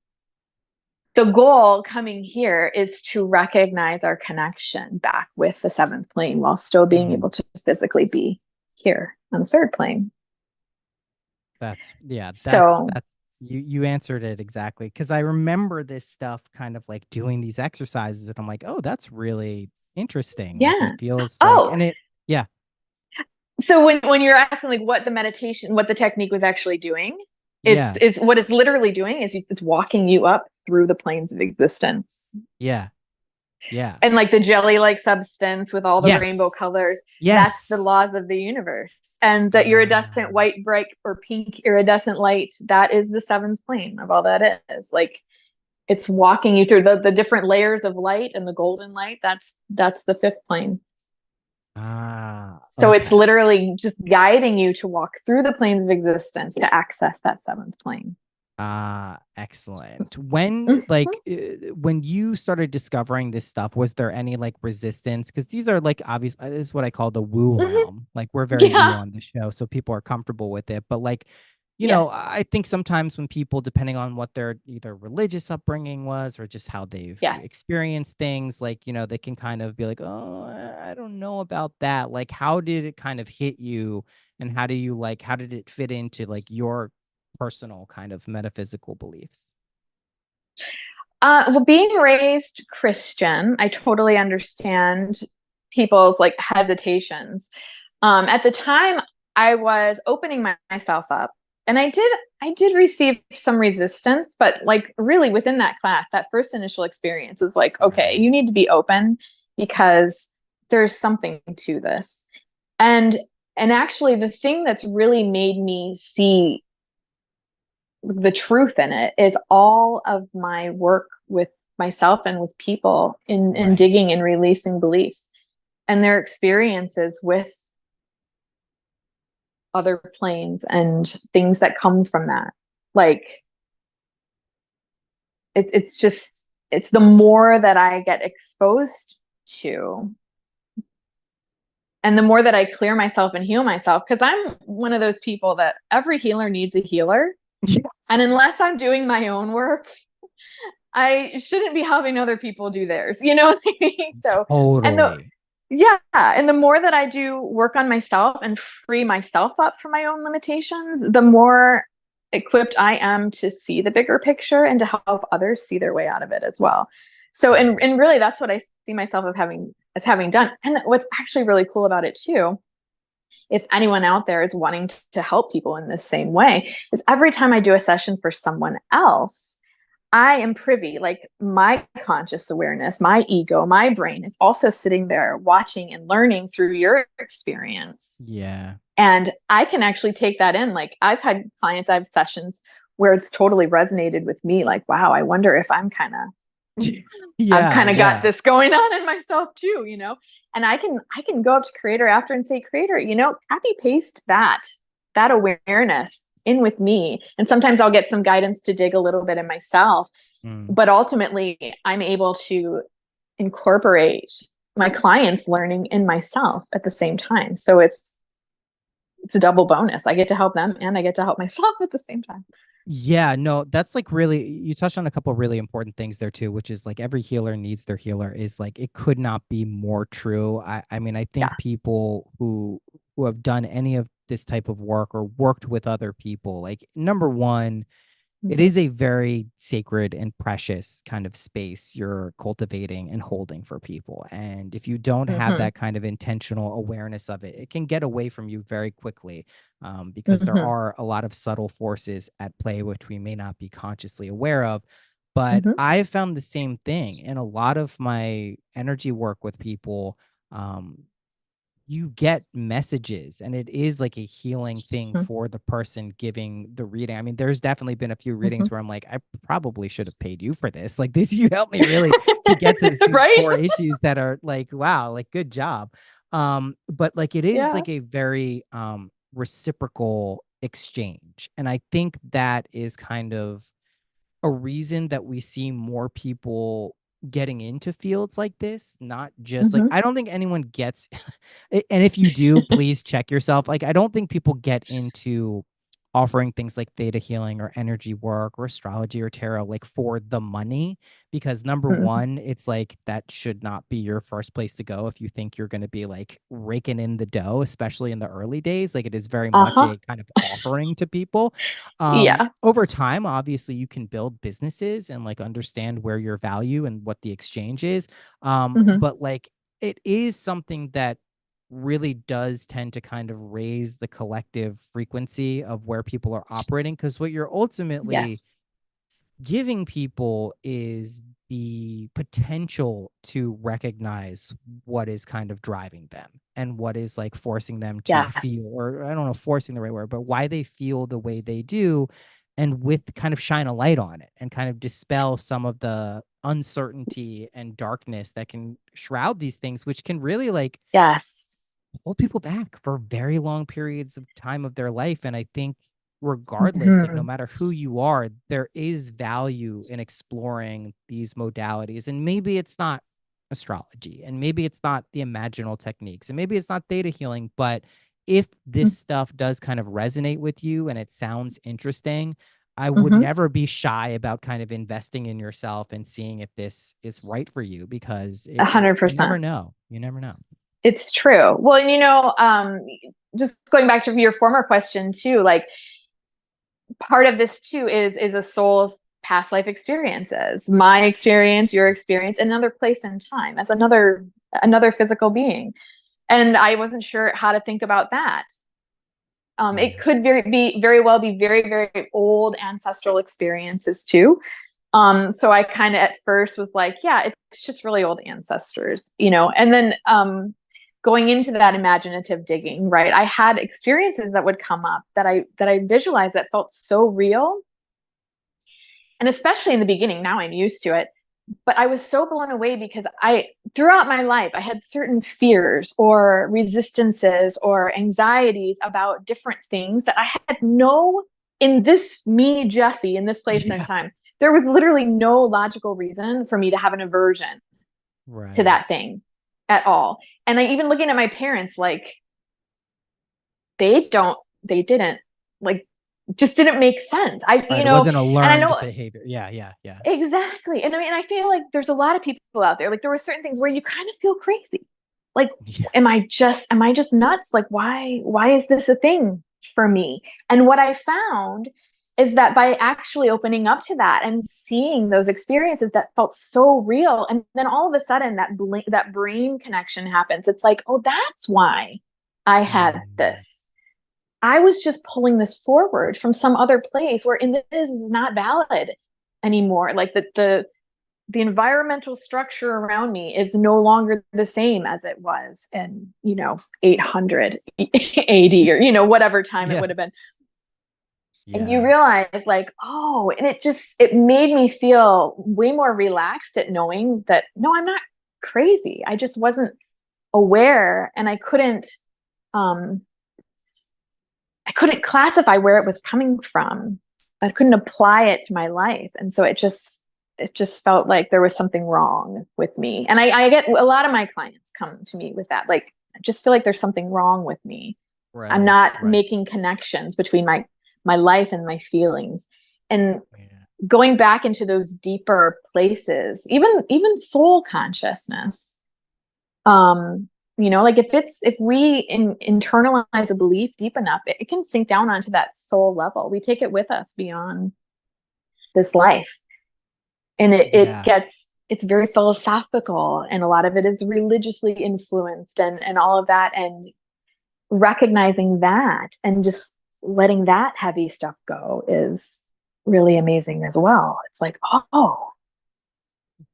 the goal coming here is to recognize our connection back with the seventh plane while still being able to physically be here on the third plane. That's So you answered it exactly, because I remember this stuff kind of like doing these exercises and I'm like, oh, that's really interesting. Like yeah. it feels like, Oh, and it, yeah. so when you're asking like what the technique was actually doing, Yeah. is what it's literally doing is it's walking you up through the planes of existence. Yeah. Yeah. And like the jelly-like substance with all the rainbow Yes. colors, that's the Yes. laws of the universe. And the iridescent white, bright, or pink iridescent light, that is the seventh plane of all that is. Like it's walking you through the different layers of light, and the golden light, that's the fifth plane. So it's Okay. literally just guiding you to walk through the planes of existence to access that seventh plane. Excellent. When Mhm. when you started discovering this stuff, was there any like resistance? Because these are like obvious. This is what I call the woo Mhm. realm. Like we're very woo Yeah. on the show, so people are comfortable with it. But like, Yes. I think sometimes when people, depending on what their either religious upbringing was or just how they've Yes. experienced things, like they can kind of be like, oh, I don't know about that. Like, how did it kind of hit you, and how did it fit into like your personal kind of metaphysical beliefs? Well, being raised Christian, I totally understand people's like hesitations. At the time, I was opening myself up, and I did receive some resistance, but like really within that class, that first initial experience was like, okay, Right. you need to be open because there's something to this. And and actually the thing that's really made me see the truth in it is all of my work with myself and with people in Right. digging and releasing beliefs and their experiences with other planes and things that come from that. Like it's just it's the more that I get exposed to and the more that I clear myself and heal myself, because I'm one of those people that every healer needs a healer. And Yes. unless I'm doing my own work, I shouldn't be having other people do theirs. You know what I mean? So, and the Totally. yeah, and the more that I do work on myself and free myself up from my own limitations, the more equipped I am to see the bigger picture and to help others see their way out of it as well. So, and really, that's what I see myself as having done. And what's actually really cool about it too, if anyone out there is wanting to help people in this same way, is every time I do a session for someone else, I am privy, like my conscious awareness, my ego, my brain is also sitting there watching and learning through your experience. Yeah. And I can actually take that in. Like I've had clients, I have sessions where it's totally resonated with me. Like, wow, I wonder if I've Yeah. kind of got Yeah. this going on in myself too, And I can go up to creator after and say, creator, copy paste that awareness in with me. And sometimes I'll get some guidance to dig a little bit in myself. Mm. But ultimately I'm able to incorporate my clients' learning in myself at the same time. So it's a double bonus. I get to help them and I get to help myself at the same time. Yeah, no, that's like really, you touched on a couple of really important things there too, which is like every healer needs their healer, is like it could not be more true. I mean, I think Yeah. people who have done any of this type of work or worked with other people, like number one, it Mm-hmm. is a very sacred and precious kind of space you're cultivating and holding for people. And if you don't have Mm-hmm. that kind of intentional awareness of it, it can get away from you very quickly, because there Mm-hmm. are a lot of subtle forces at play which we may not be consciously aware of. But Mm-hmm. I've found the same thing in a lot of my energy work with people. Um, you get messages, and it is like a healing thing for the person giving the reading. I mean, there's definitely been a few Mhm. readings where I'm like, I probably should have paid you for this. Like this, you helped me really to get to some Right? core issues that are like, wow, like good job. But like it is Yeah. like a very reciprocal exchange. And I think that is kind of a reason that we see more people getting into fields like this, not just like, Hmm. I don't think anyone gets and if you do, please check yourself. Like, I don't think people get into offering things like theta healing or energy work or astrology or tarot like for the money, because number Hmm. one, it's like that should not be your first place to go if you think you're going to be like raking in the dough, especially in the early days. Like it is very much Uh-huh. a kind of offering to people. Yeah. Over time, obviously you can build businesses and like understand where your value and what the exchange is. Hmm. But like it is something that really does tend to kind of raise the collective frequency of where people are operating, because what you're ultimately Yes. giving people is the potential to recognize what is kind of driving them and what is like forcing them to feel, Yes. or I don't know, forcing the right word, but why they feel the way they do, and with kind of shine a light on it and kind of dispel some of the uncertainty and darkness that can shroud these things, which can really like Yes. hold people back for very long periods of time of their life. And I think regardless, like no Hmm. matter who you are, there is value in exploring these modalities. And maybe it's not astrology, and maybe it's not the imaginal techniques, and maybe it's not theta healing, but if this stuff does kind of resonate with you and it sounds interesting, I would Hmm. never be shy about kind of investing in yourself and seeing if this is right for you, because you never 100%. know. You never know. It's true. Well, just going back to your former question too, like part of this too is a soul's past life experiences, my experience, your experience, another place and time as another physical being. And I wasn't sure how to think about that. It Yeah. could very well be very, very old ancestral experiences too. So I kind of at first was like, yeah, it's just really old ancestors, and then going into that imaginative digging, right? I had experiences that would come up that I visualized that felt so real. And especially in the beginning, now I'm used to it. But I was so blown away because throughout my life, I had certain fears or resistances or anxieties about different things that I had in this me, Jessie, in this place and Yeah. time, there was literally no logical reason for me to have an aversion to Right. that thing at all. And I even looking at my parents, like, they didn't, like, just didn't make sense. Right. It wasn't a And I learned know. behavior. Yeah. Yeah. Yeah. Exactly. And I mean, I feel like there's a lot of people out there. Like there were certain things where you kind of feel crazy. Like, Yeah. am I just nuts? Like, why is this a thing for me? And what I found is that by actually opening up to that and seeing those experiences that felt so real, and then all of a sudden that brain connection happens. It's like, oh, that's why I had Mm, this. I was just pulling this forward from some other place where this is not valid anymore. Like the environmental structure around me is no longer the same as it was in 800 AD, or whatever time it yeah. would have been. And you Yeah. realize, like, oh, and it made me feel way more relaxed at knowing that no, I'm not crazy. I just wasn't aware, and um I couldn't classify where it was coming from. I couldn't apply it to my life. And so it just felt like there was something wrong with me. And I get a lot of my clients come to me with that. Like, I just feel like there's something wrong with me. I'm Right. not Right. making connections between my life and my feelings. And Yeah. going back into those deeper places, even soul consciousness, like if we internalize a belief deep enough, it can sink down onto that soul level. We take it with us beyond this life, and Yeah. it's very philosophical, and a lot of it is religiously influenced, and all of that. And recognizing that and just letting that heavy stuff go is really amazing as well. It's like, oh.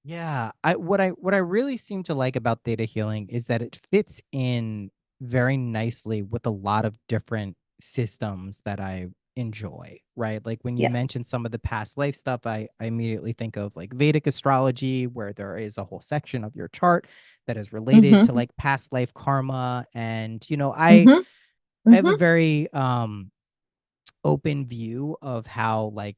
Yeah. I what I really seem to like about theta healing is that it fits in very nicely with a lot of different systems that I enjoy, right? Like when you mention Yes. some of the past life stuff, I immediately think of like Vedic astrology, where there is a whole section of your chart that is related to Mm-hmm. like past life karma. And, Mm-hmm. I have a Mm-hmm. very open view of how like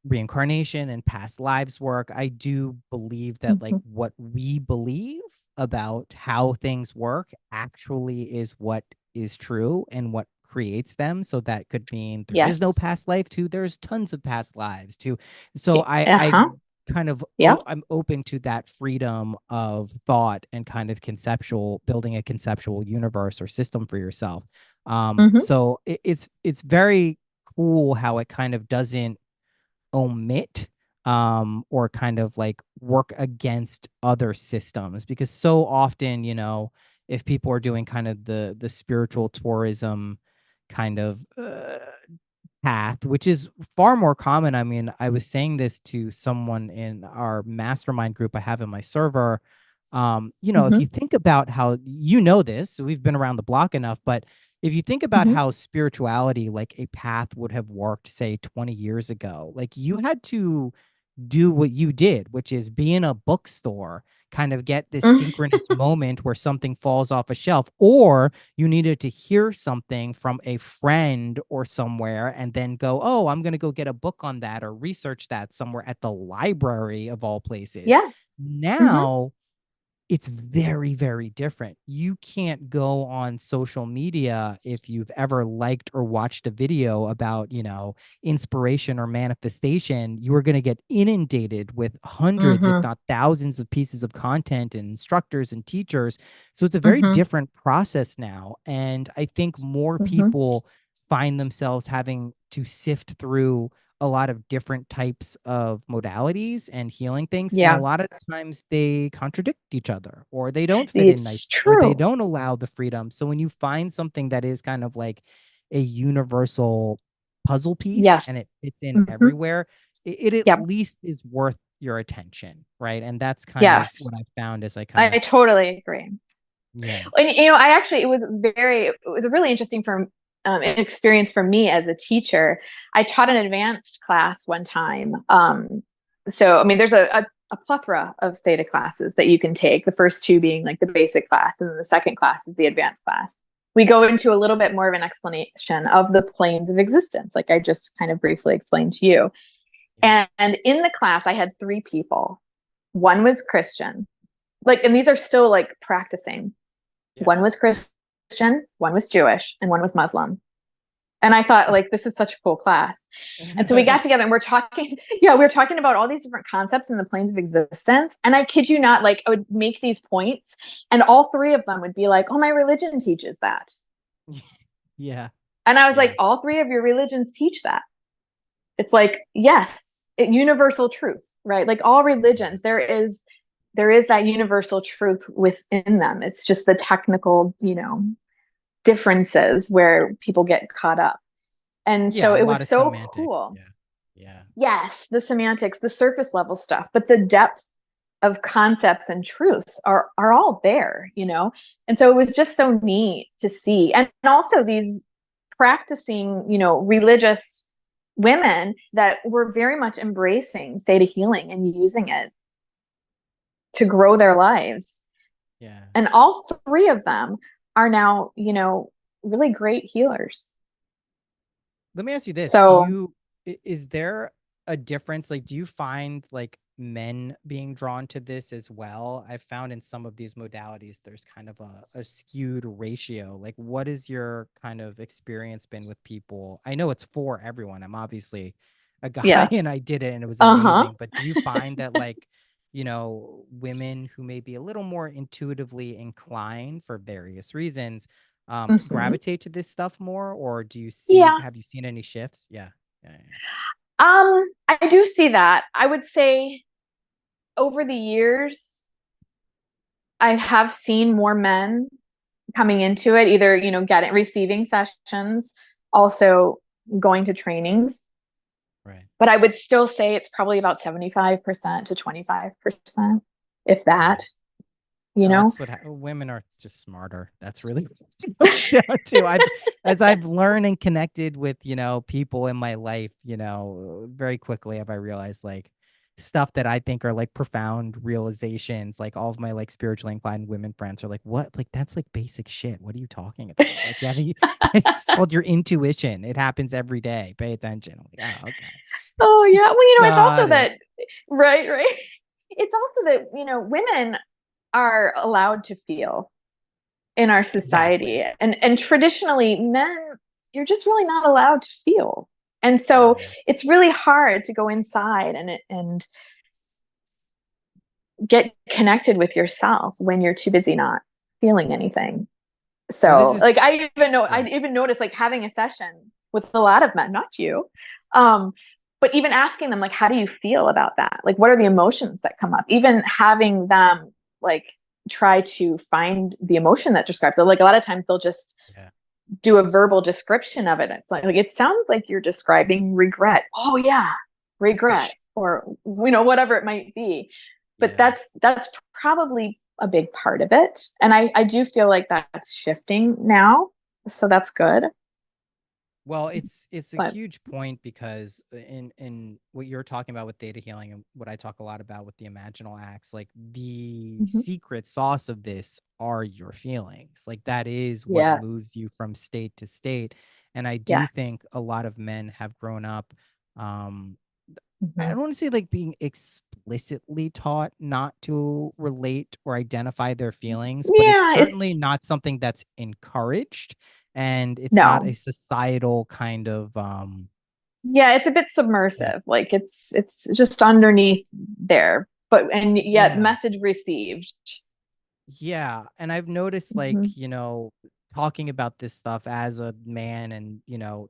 reincarnation and past lives work. I do believe that like Mm-hmm. what we believe about how things work actually is what is true and what creates them. So that could mean there is no Yes. past life to there's tons of past lives too. So I Uh-huh. kind of Yeah. I'm open to that freedom of thought and kind of conceptual building a conceptual universe or system for yourself. Mm-hmm. So it's very cool how it kind of doesn't omit or kind of like work against other systems, because so often, if people are doing kind of the spiritual tourism kind of path, which is far more common. I mean, I was saying this to someone in our mastermind group I have in my server. If Mm-hmm. you think about how this, so we've been around the block enough, but if you think about Mm-hmm. how spirituality, like a path would have worked, say 20 years ago, like you had to do what you did, which is be in a bookstore, kind of get this synchronous moment where something falls off a shelf, or you needed to hear something from a friend or somewhere and then go, oh, I'm going to go get a book on that or research that somewhere at the library of all places. Yeah. Mm-hmm. Now, it's very, very different. You can't go on social media if you've ever liked or watched a video about, inspiration or manifestation. You are going to get inundated with hundreds, if Mm-hmm. not thousands, of pieces of content and instructors and teachers. So it's a very Mm-hmm. different process now. And I think more Mm-hmm. people find themselves having to sift through a lot of different types of modalities and healing things. And a Yeah. lot of times they contradict each other, or they don't fit in It's nicely, or they true. don't allow the freedom. So when you find something that is kind of like a universal puzzle piece and Yes. it fits in Mm-hmm. everywhere, it at Yep. least is worth your attention. Right. And that's kind of what Yes. I found as I kind I of, totally agree. yeah. And I actually it was a really interesting experience for me as a teacher. I taught an advanced class one time. So I mean, there's a plethora of theta classes that you can take. The first two being like the basic class, and then the second class is the advanced class. We go into a little bit more of an explanation of the planes of existence, like I just kind of briefly explained to you. Yeah. And in the class, I had three people. One was Christian, like, and these are still like practicing. Yeah. One was Christian, one was Jewish, and one was Muslim. And I thought, like, this is such a cool class. And so we got together and we're talking, yeah, we were talking about all these different concepts in the planes of existence. And I kid you not, like, I would make these points, and all three of them would be like, oh, my religion teaches that. Yeah. And I was like, Yeah. all three of your religions teach that. It's like, yes, universal truth, right? Like all religions, there is that universal truth within them. It's just the technical, differences where people get caught up. And so Yeah. A it lot was of so semantics. cool. Yeah. Yeah. Yes, the semantics, the surface level stuff, but the depth of concepts and truths are all there. And so it was just so neat to see. And also these practicing, religious women that were very much embracing theta healing and using it to grow their lives. Yeah. And all three of them are now, really great healers. Let me ask you this. So, Is there a difference? Like, do you find like men being drawn to this as well? I've found in some of these modalities, there's kind of a skewed ratio. Like, what is your kind of experience been with people? I know it's for everyone. I'm obviously a guy and yes. I did it and it was Uh-huh. amazing. But do you find that like, women who may be a little more intuitively inclined for various reasons Mm-hmm. gravitate to this stuff more, or Yeah. have you seen any shifts? Yeah. Yeah. Yeah. I do see that. I would say over the years, I have seen more men coming into it, either, getting receiving sessions, also going to trainings. Right. But I would still say it's probably about 75% to 25%, if that. Right. you Oh, know? that's what women are just smarter. That's really down to. As I've learned and connected with, people in my life, very quickly have I realized like stuff that I think are like profound realizations. Like all of my like spiritually inclined women friends are like, "What? Like that's like basic shit. What are you talking about? Like yeah, it's called your intuition. It happens every day. Pay attention." I'm like, "Oh, okay, Oh yeah. Well, it's also got it." that, right, right. It's also that, women are allowed to feel in our society. Exactly. And traditionally, men, you're just really not allowed to feel. And so Yeah. it's really hard to go inside and get connected with yourself when you're too busy not feeling anything. Well, this So like is I yeah. even noticed like having a session with a lot of men, not you. Um, but even asking them like, how do you feel about that? Like what are the emotions that come up? Even having them like try to find the emotion that describes it. Like a lot of times they'll just Yeah. do a verbal description of it. It's like it sounds like you're describing regret. Oh yeah, regret, or whatever it might be. But Yeah. that's probably a big part of it, and I do feel like that's shifting now, so that's good. Well, it's a But huge point because in what you're talking about with data healing and what I talk a lot about with the imaginal acts, like the mhm. secret sauce of this are your feelings. Like that is what moves Yes, you from state to state. And I do yes, think a lot of men have grown up um I mhm. don't want to say like being explicitly taught not to relate or identify their feelings, but it's Yeah, certainly it's not something that's encouraged and it's not a no, societal kind of yeah, it's a bit yeah. submersive. Like it's just underneath there, but and yet Yeah. message received. Yeah, and I've noticed Mhm. like, talking about this stuff as a man and,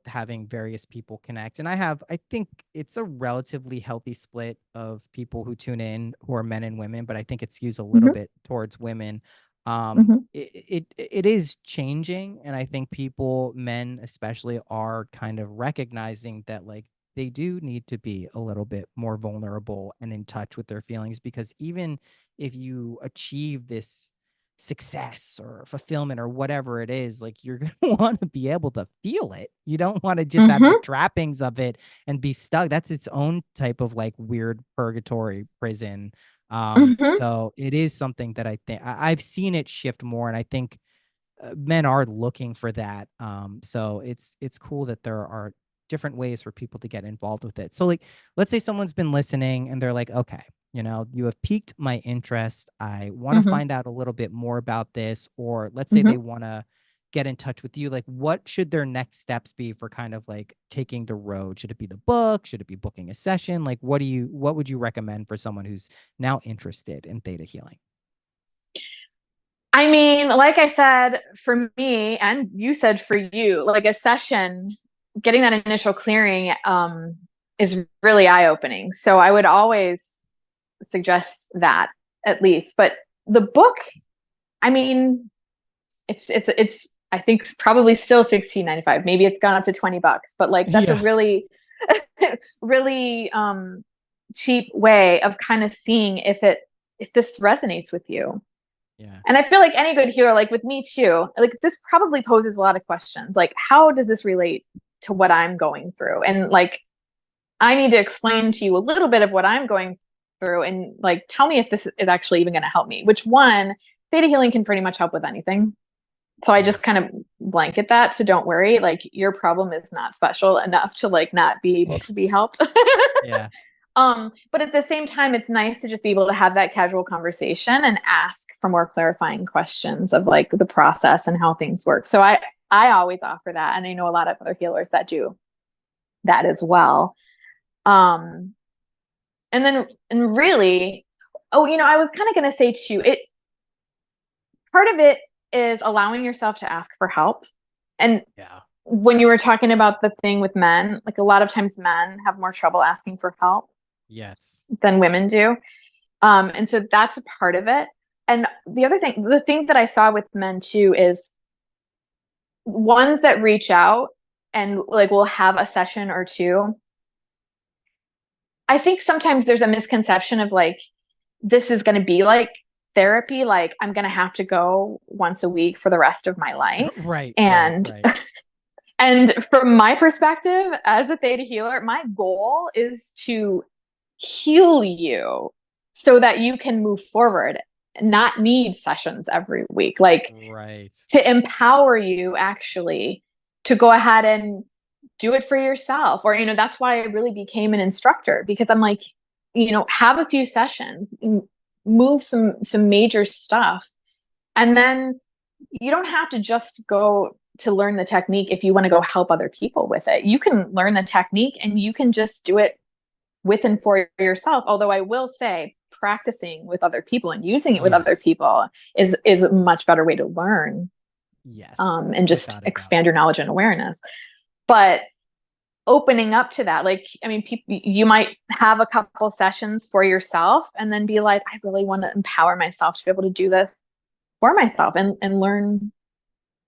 having various people connect. And I think it's a relatively healthy split of people who tune in who are men and women, but I think it skews a little Mhm. bit towards women. Mhm. It is changing, and I think people, men especially, are kind of recognizing that like they do need to be a little bit more vulnerable and in touch with their feelings because even if you achieve this success or fulfillment or whatever it is, like you're going to want to be able to feel it. You don't want to just have the Mhm. trappings of it and be stuck. That's its own type of like weird purgatory prison. Mhm. So it is something that I think I've seen it shift more. And I think men are looking for that. So it's cool that there are different ways for people to get involved with it. So like, let's say someone's been listening and they're like, okay, you have piqued my interest. I want to Mhm. find out a little bit more about this, or let's say they Mhm. want to get in touch with you. Like, what should their next steps be for kind of like taking the road? Should it be the book? Should it be booking a session? Like, what would you recommend for someone who's now interested in theta healing? I mean, like I said, for me, and you said for you, like a session, getting that initial clearing is really eye opening. So I would always suggest that at least. But the book, I mean, it's I think probably still 16.95. Maybe it's gone up to $20, but like that's a Yeah. really really cheap way of kind of seeing if this resonates with you. Yeah. And I feel like any good healer, like with me too, like this probably poses a lot of questions. Like, how does this relate to what I'm going through? And like, I need to explain to you a little bit of what I'm going through and like, tell me if this is actually even going to help me. Which one, theta healing can pretty much help with anything. So I Yeah. just kind of blanket that. So don't worry, like, your problem is not special enough to like not be able to be helped. Yeah. But at the same time, it's nice to just be able to have that casual conversation and ask for more clarifying questions of like the process and how things work. So I always offer that, and I know a lot of other healers that do that as well. Um, and then and really, oh, I was kind of going to say too, it part of it is allowing yourself to ask for help. And Yeah. when you were talking about the thing with men, like a lot of times men have more trouble asking for help Yes. than women do. And so that's a part of it. And the thing that I saw with men too is ones that reach out and like will have a session or two. I think sometimes there's a misconception of like, this is going to be like therapy like I'm going to have to go once a week for the rest of my life. Right, right, And right. and from my perspective as a theta healer, my goal is to heal you so that you can move forward, not need sessions every week. Like Right. to empower you actually to go ahead and do it for yourself. Or, that's why I really became an instructor, because I'm like, have a few sessions, move some major stuff, and then you don't have to just go to learn the technique if you want to go help other people with it. You can learn the technique and you can just do it with and for yourself. Although I will say practicing with other people and using it with other Yes. people is a much better way to learn, Yes. and just Without a doubt. expand your knowledge and awareness. But opening up to that, like, I mean, you might have a couple sessions for yourself and then be like, I really want to empower myself to be able to do this for myself and learn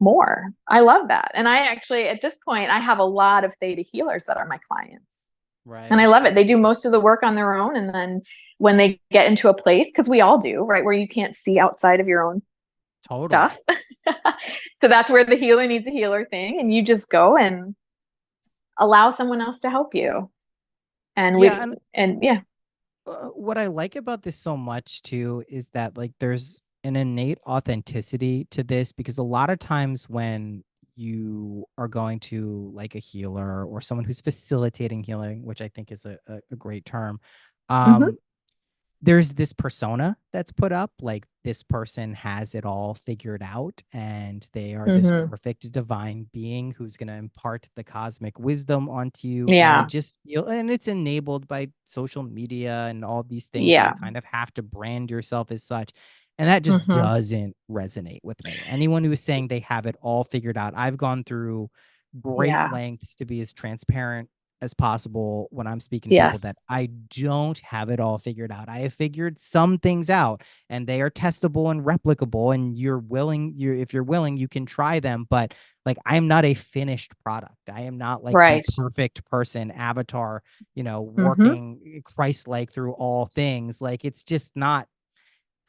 more. I love that. And I actually, at this point, I have a lot of theta healers that are my clients. And I Right. love it. Right. They do most of the work on their own. And then when they get into a place, because we all do, right, where you can't see outside of your own stuff. Totally. So that's where the healer needs a healer thing. And you just go and allow someone else to help you. And Yeah, and yeah. what I like about this so much too is that like there's an innate authenticity to this, because a lot of times when you are going to like a healer or someone who's facilitating healing, which I think is a great term, Mm-hmm. um, there's this persona that's put up, like this person has it all figured out and they are this Mm-hmm. perfect divine being who's going to impart the cosmic wisdom onto you. And I Yeah. just feel, and it's enabled by social media and all these things where you Yeah. kind of have to brand yourself as such. And that just Mm-hmm. doesn't resonate with me. Anyone who is saying they have it all figured out, I've gone through great Yeah. lengths to be as transparent as possible when I'm speaking to people Yes. that I don't have it all figured out. I have figured some things out and they are testable and replicable, and if you're willing, you can try them. But like, I'm not a finished product. I am not like the Right. perfect person, avatar, Mm-hmm. working Christ-like through all things. Like, it's just not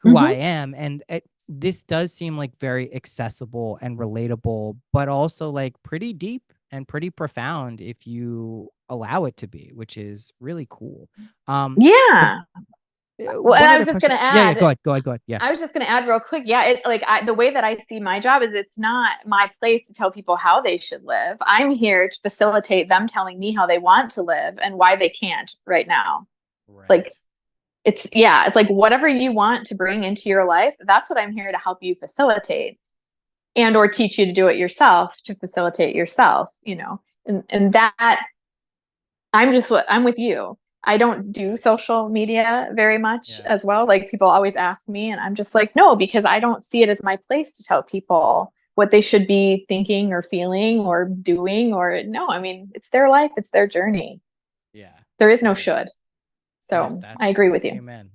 who I Mm-hmm. am. And this does seem like very accessible and relatable, but also like pretty deep and pretty profound if you allow it to be, which is really cool. But Yeah. Well, and one I other was just going question. to Yeah, yeah, add, go ahead. Yeah. I was just going to add real quick. Yeah, the way that I see my job is it's not my place to tell people how they should live. I'm here to facilitate them telling me how they want to live and why they can't right now. Like, Right. it's like whatever you want to bring into your life, that's what I'm here to help you facilitate, and or teach you to do it yourself to facilitate yourself, and that I'm with you. I don't do social media very much Yeah. as well. Like people always ask me, and I'm just like, no, because I don't see it as my place to tell people what they should be thinking or feeling or doing. Or no, I mean, it's their life, it's their journey. Yeah. There is no Totally. should. Yeah, So I agree that's with you. amen.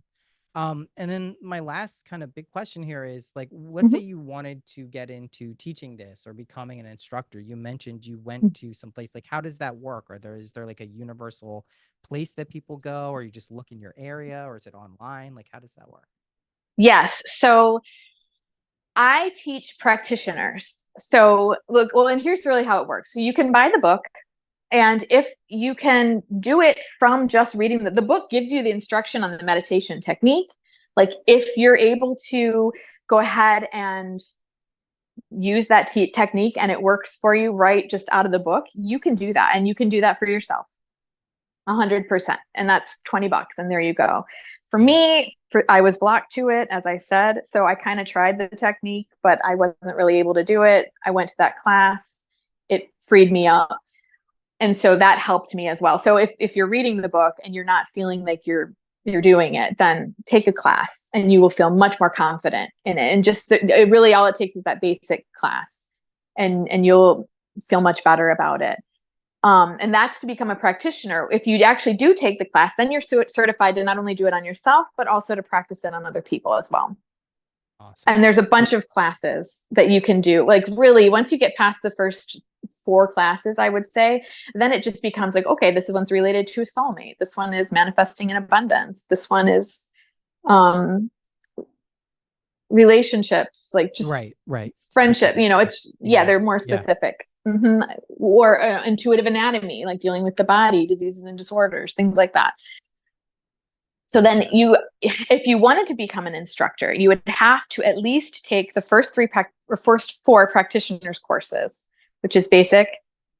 And then my last kind of big question here is like, let's say Mhm. you wanted to get into teaching this or becoming an instructor. You mentioned you went to some place. Like, how does that work? Is there like a universal place that people go, or you just look in your area, or is it online? Like, how does that work? Yes. So I teach practitioners. So look, well, and here's really how it works. So you can buy the book. And if you can do it from just reading the book gives you the instruction on the meditation technique. Like if you're able to go ahead and use that technique and it works for you right just out of the book, you can do that. And you can do that for yourself. 100%. And that's $20. And there you go. For Yeah. me, I was blocked to it, as I said. So I kind of tried the technique, but I wasn't really able to do it. I went to that class. It freed me up. And so that helped me as well. So if you're reading the book and you're not feeling like you're doing it, then take a class and you will feel much more confident in it. And just it really all it takes is that basic class, and you'll feel much better about it. And that's to become a practitioner. If you actually do take the class, then you're certified to not only do it on yourself, but also to practice it on other people as well. Awesome. And there's a bunch of classes that you can do. Like really, once you get past the first 4 classes, I would say, then it just becomes like, okay, this one's related to a soulmate. This one is manifesting in abundance. This one is um, relationships, like just Right. friendship, Specific. it's, they're Yes. more specific. Or intuitive anatomy, like dealing with the body, diseases and disorders, things like that. So then if you wanted to become an instructor, you would have to at least take the first four practitioners courses, which is basic,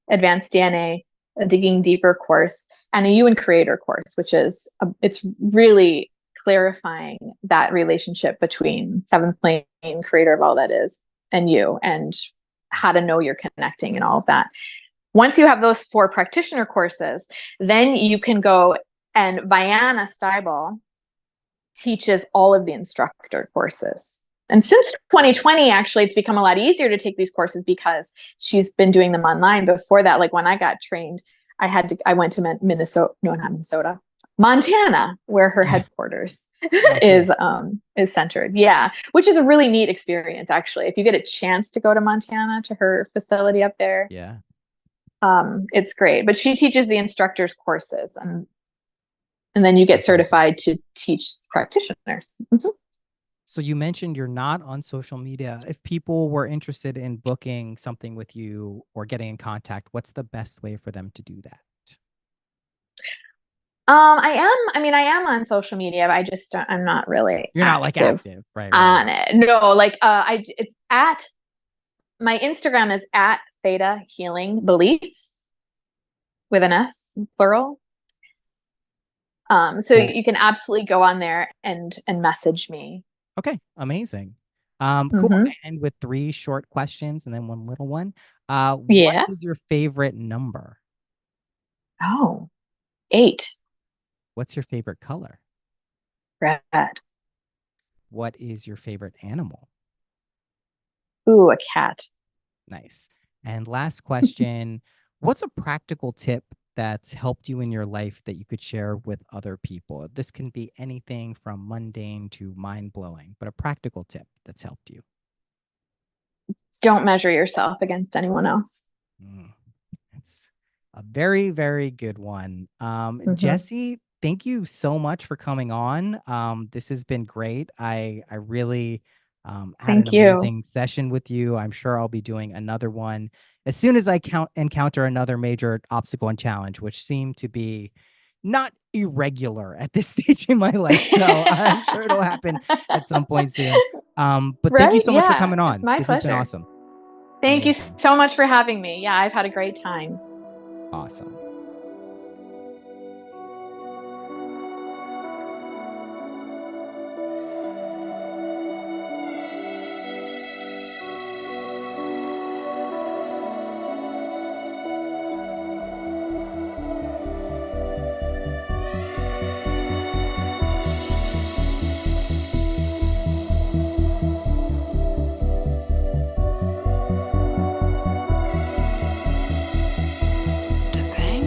advanced DNA, a digging deeper course, and a you and creator course, which is, it's really clarifying that relationship between seventh plane, creator of all that is, and you, and how to know you're connecting and all of that. Once you have those 4 practitioner courses, then you can go, and Vianna Steibel teaches all of the instructor courses. And since 2020, actually, it's become a lot easier to take these courses because she's been doing them online. Before that, like when I got trained, I went to Montana, where her headquarters is centered. Yeah, which is a really neat experience, actually. If you get a chance to go to Montana, to her facility up there, it's great. But she teaches the instructors courses, and then you get certified to teach practitioners. So you mentioned you're not on social media. If people were interested in booking something with you or getting in contact, what's the best way for them to do that? I am on social media, but I'm not really You're not like active, right? On it. No, like it's at, my Instagram is at Theta Healing Beliefs with an S, plural. So you can absolutely go on there and message me. Okay, amazing. Cool. I end with 3 short questions and then 1 little one. What is your favorite number? Oh, 8. What's your favorite color? Red. What is your favorite animal? Ooh, a cat. Nice. And last question, what's a practical tip that's helped you in your life that you could share with other people? This can be anything from mundane to mind-blowing, but a practical tip that's helped you. Don't measure yourself against anyone else. It's a very, very good one. Jessie, thank you so much for coming on. This has been great. I really had an amazing session with you. I'm sure I'll be doing another one as soon as I encounter another major obstacle and challenge, which seem to be not irregular at this stage in my life. So I'm sure it'll happen at some point soon. But thank you so much for coming on. It's my pleasure. Has been awesome. Thank you so much for having me. Yeah, I've had a great time. Awesome. The pain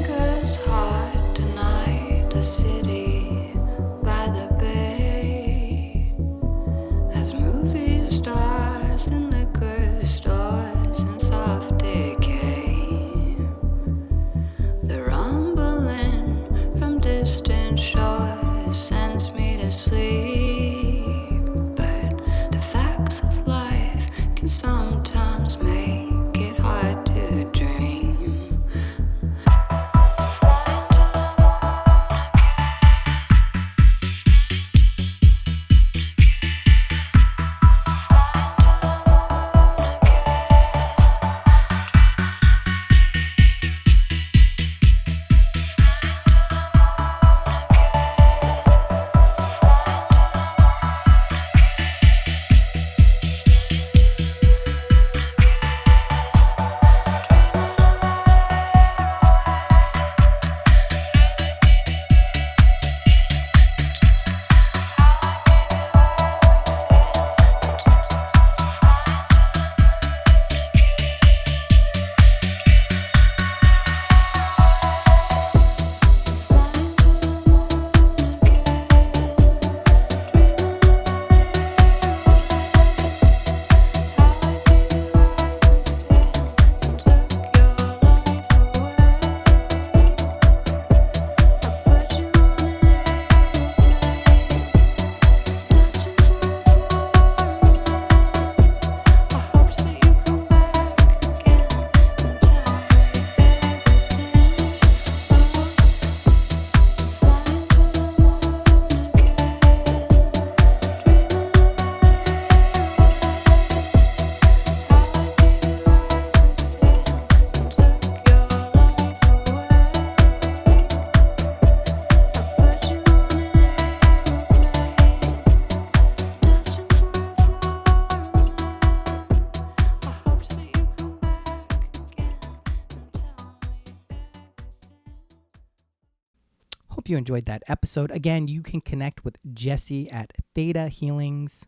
you enjoyed that episode. Again, you can connect with Jessie at Theta Healings,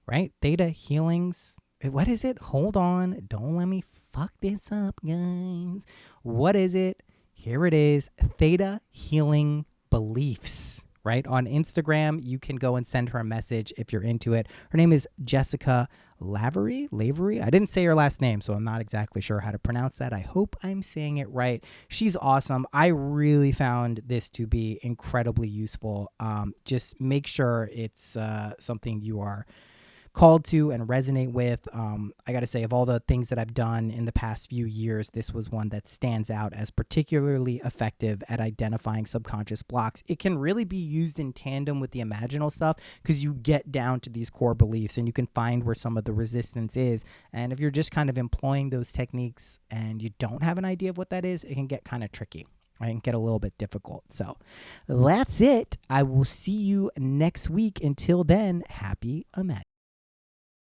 right? Theta Healings. What is it? Hold on. Don't let me fuck this up, guys. What is it? Here it is. Theta Healing Beliefs, right? On Instagram, you can go and send her a message if you're into it. Her name is Jessie Lavery. I didn't say her last name, so I'm not exactly sure how to pronounce that. I hope I'm saying it right. She's awesome. I really found this to be incredibly useful. Just make sure it's something you are called to and resonate with. I got to say, of all the things that I've done in the past few years, this was one that stands out as particularly effective at identifying subconscious blocks. It can really be used in tandem with the imaginal stuff because you get down to these core beliefs and you can find where some of the resistance is. And if you're just kind of employing those techniques and you don't have an idea of what that is, it can get kind of tricky. Right, and get a little bit difficult. So that's it. I will see you next week. Until then, happy imagining.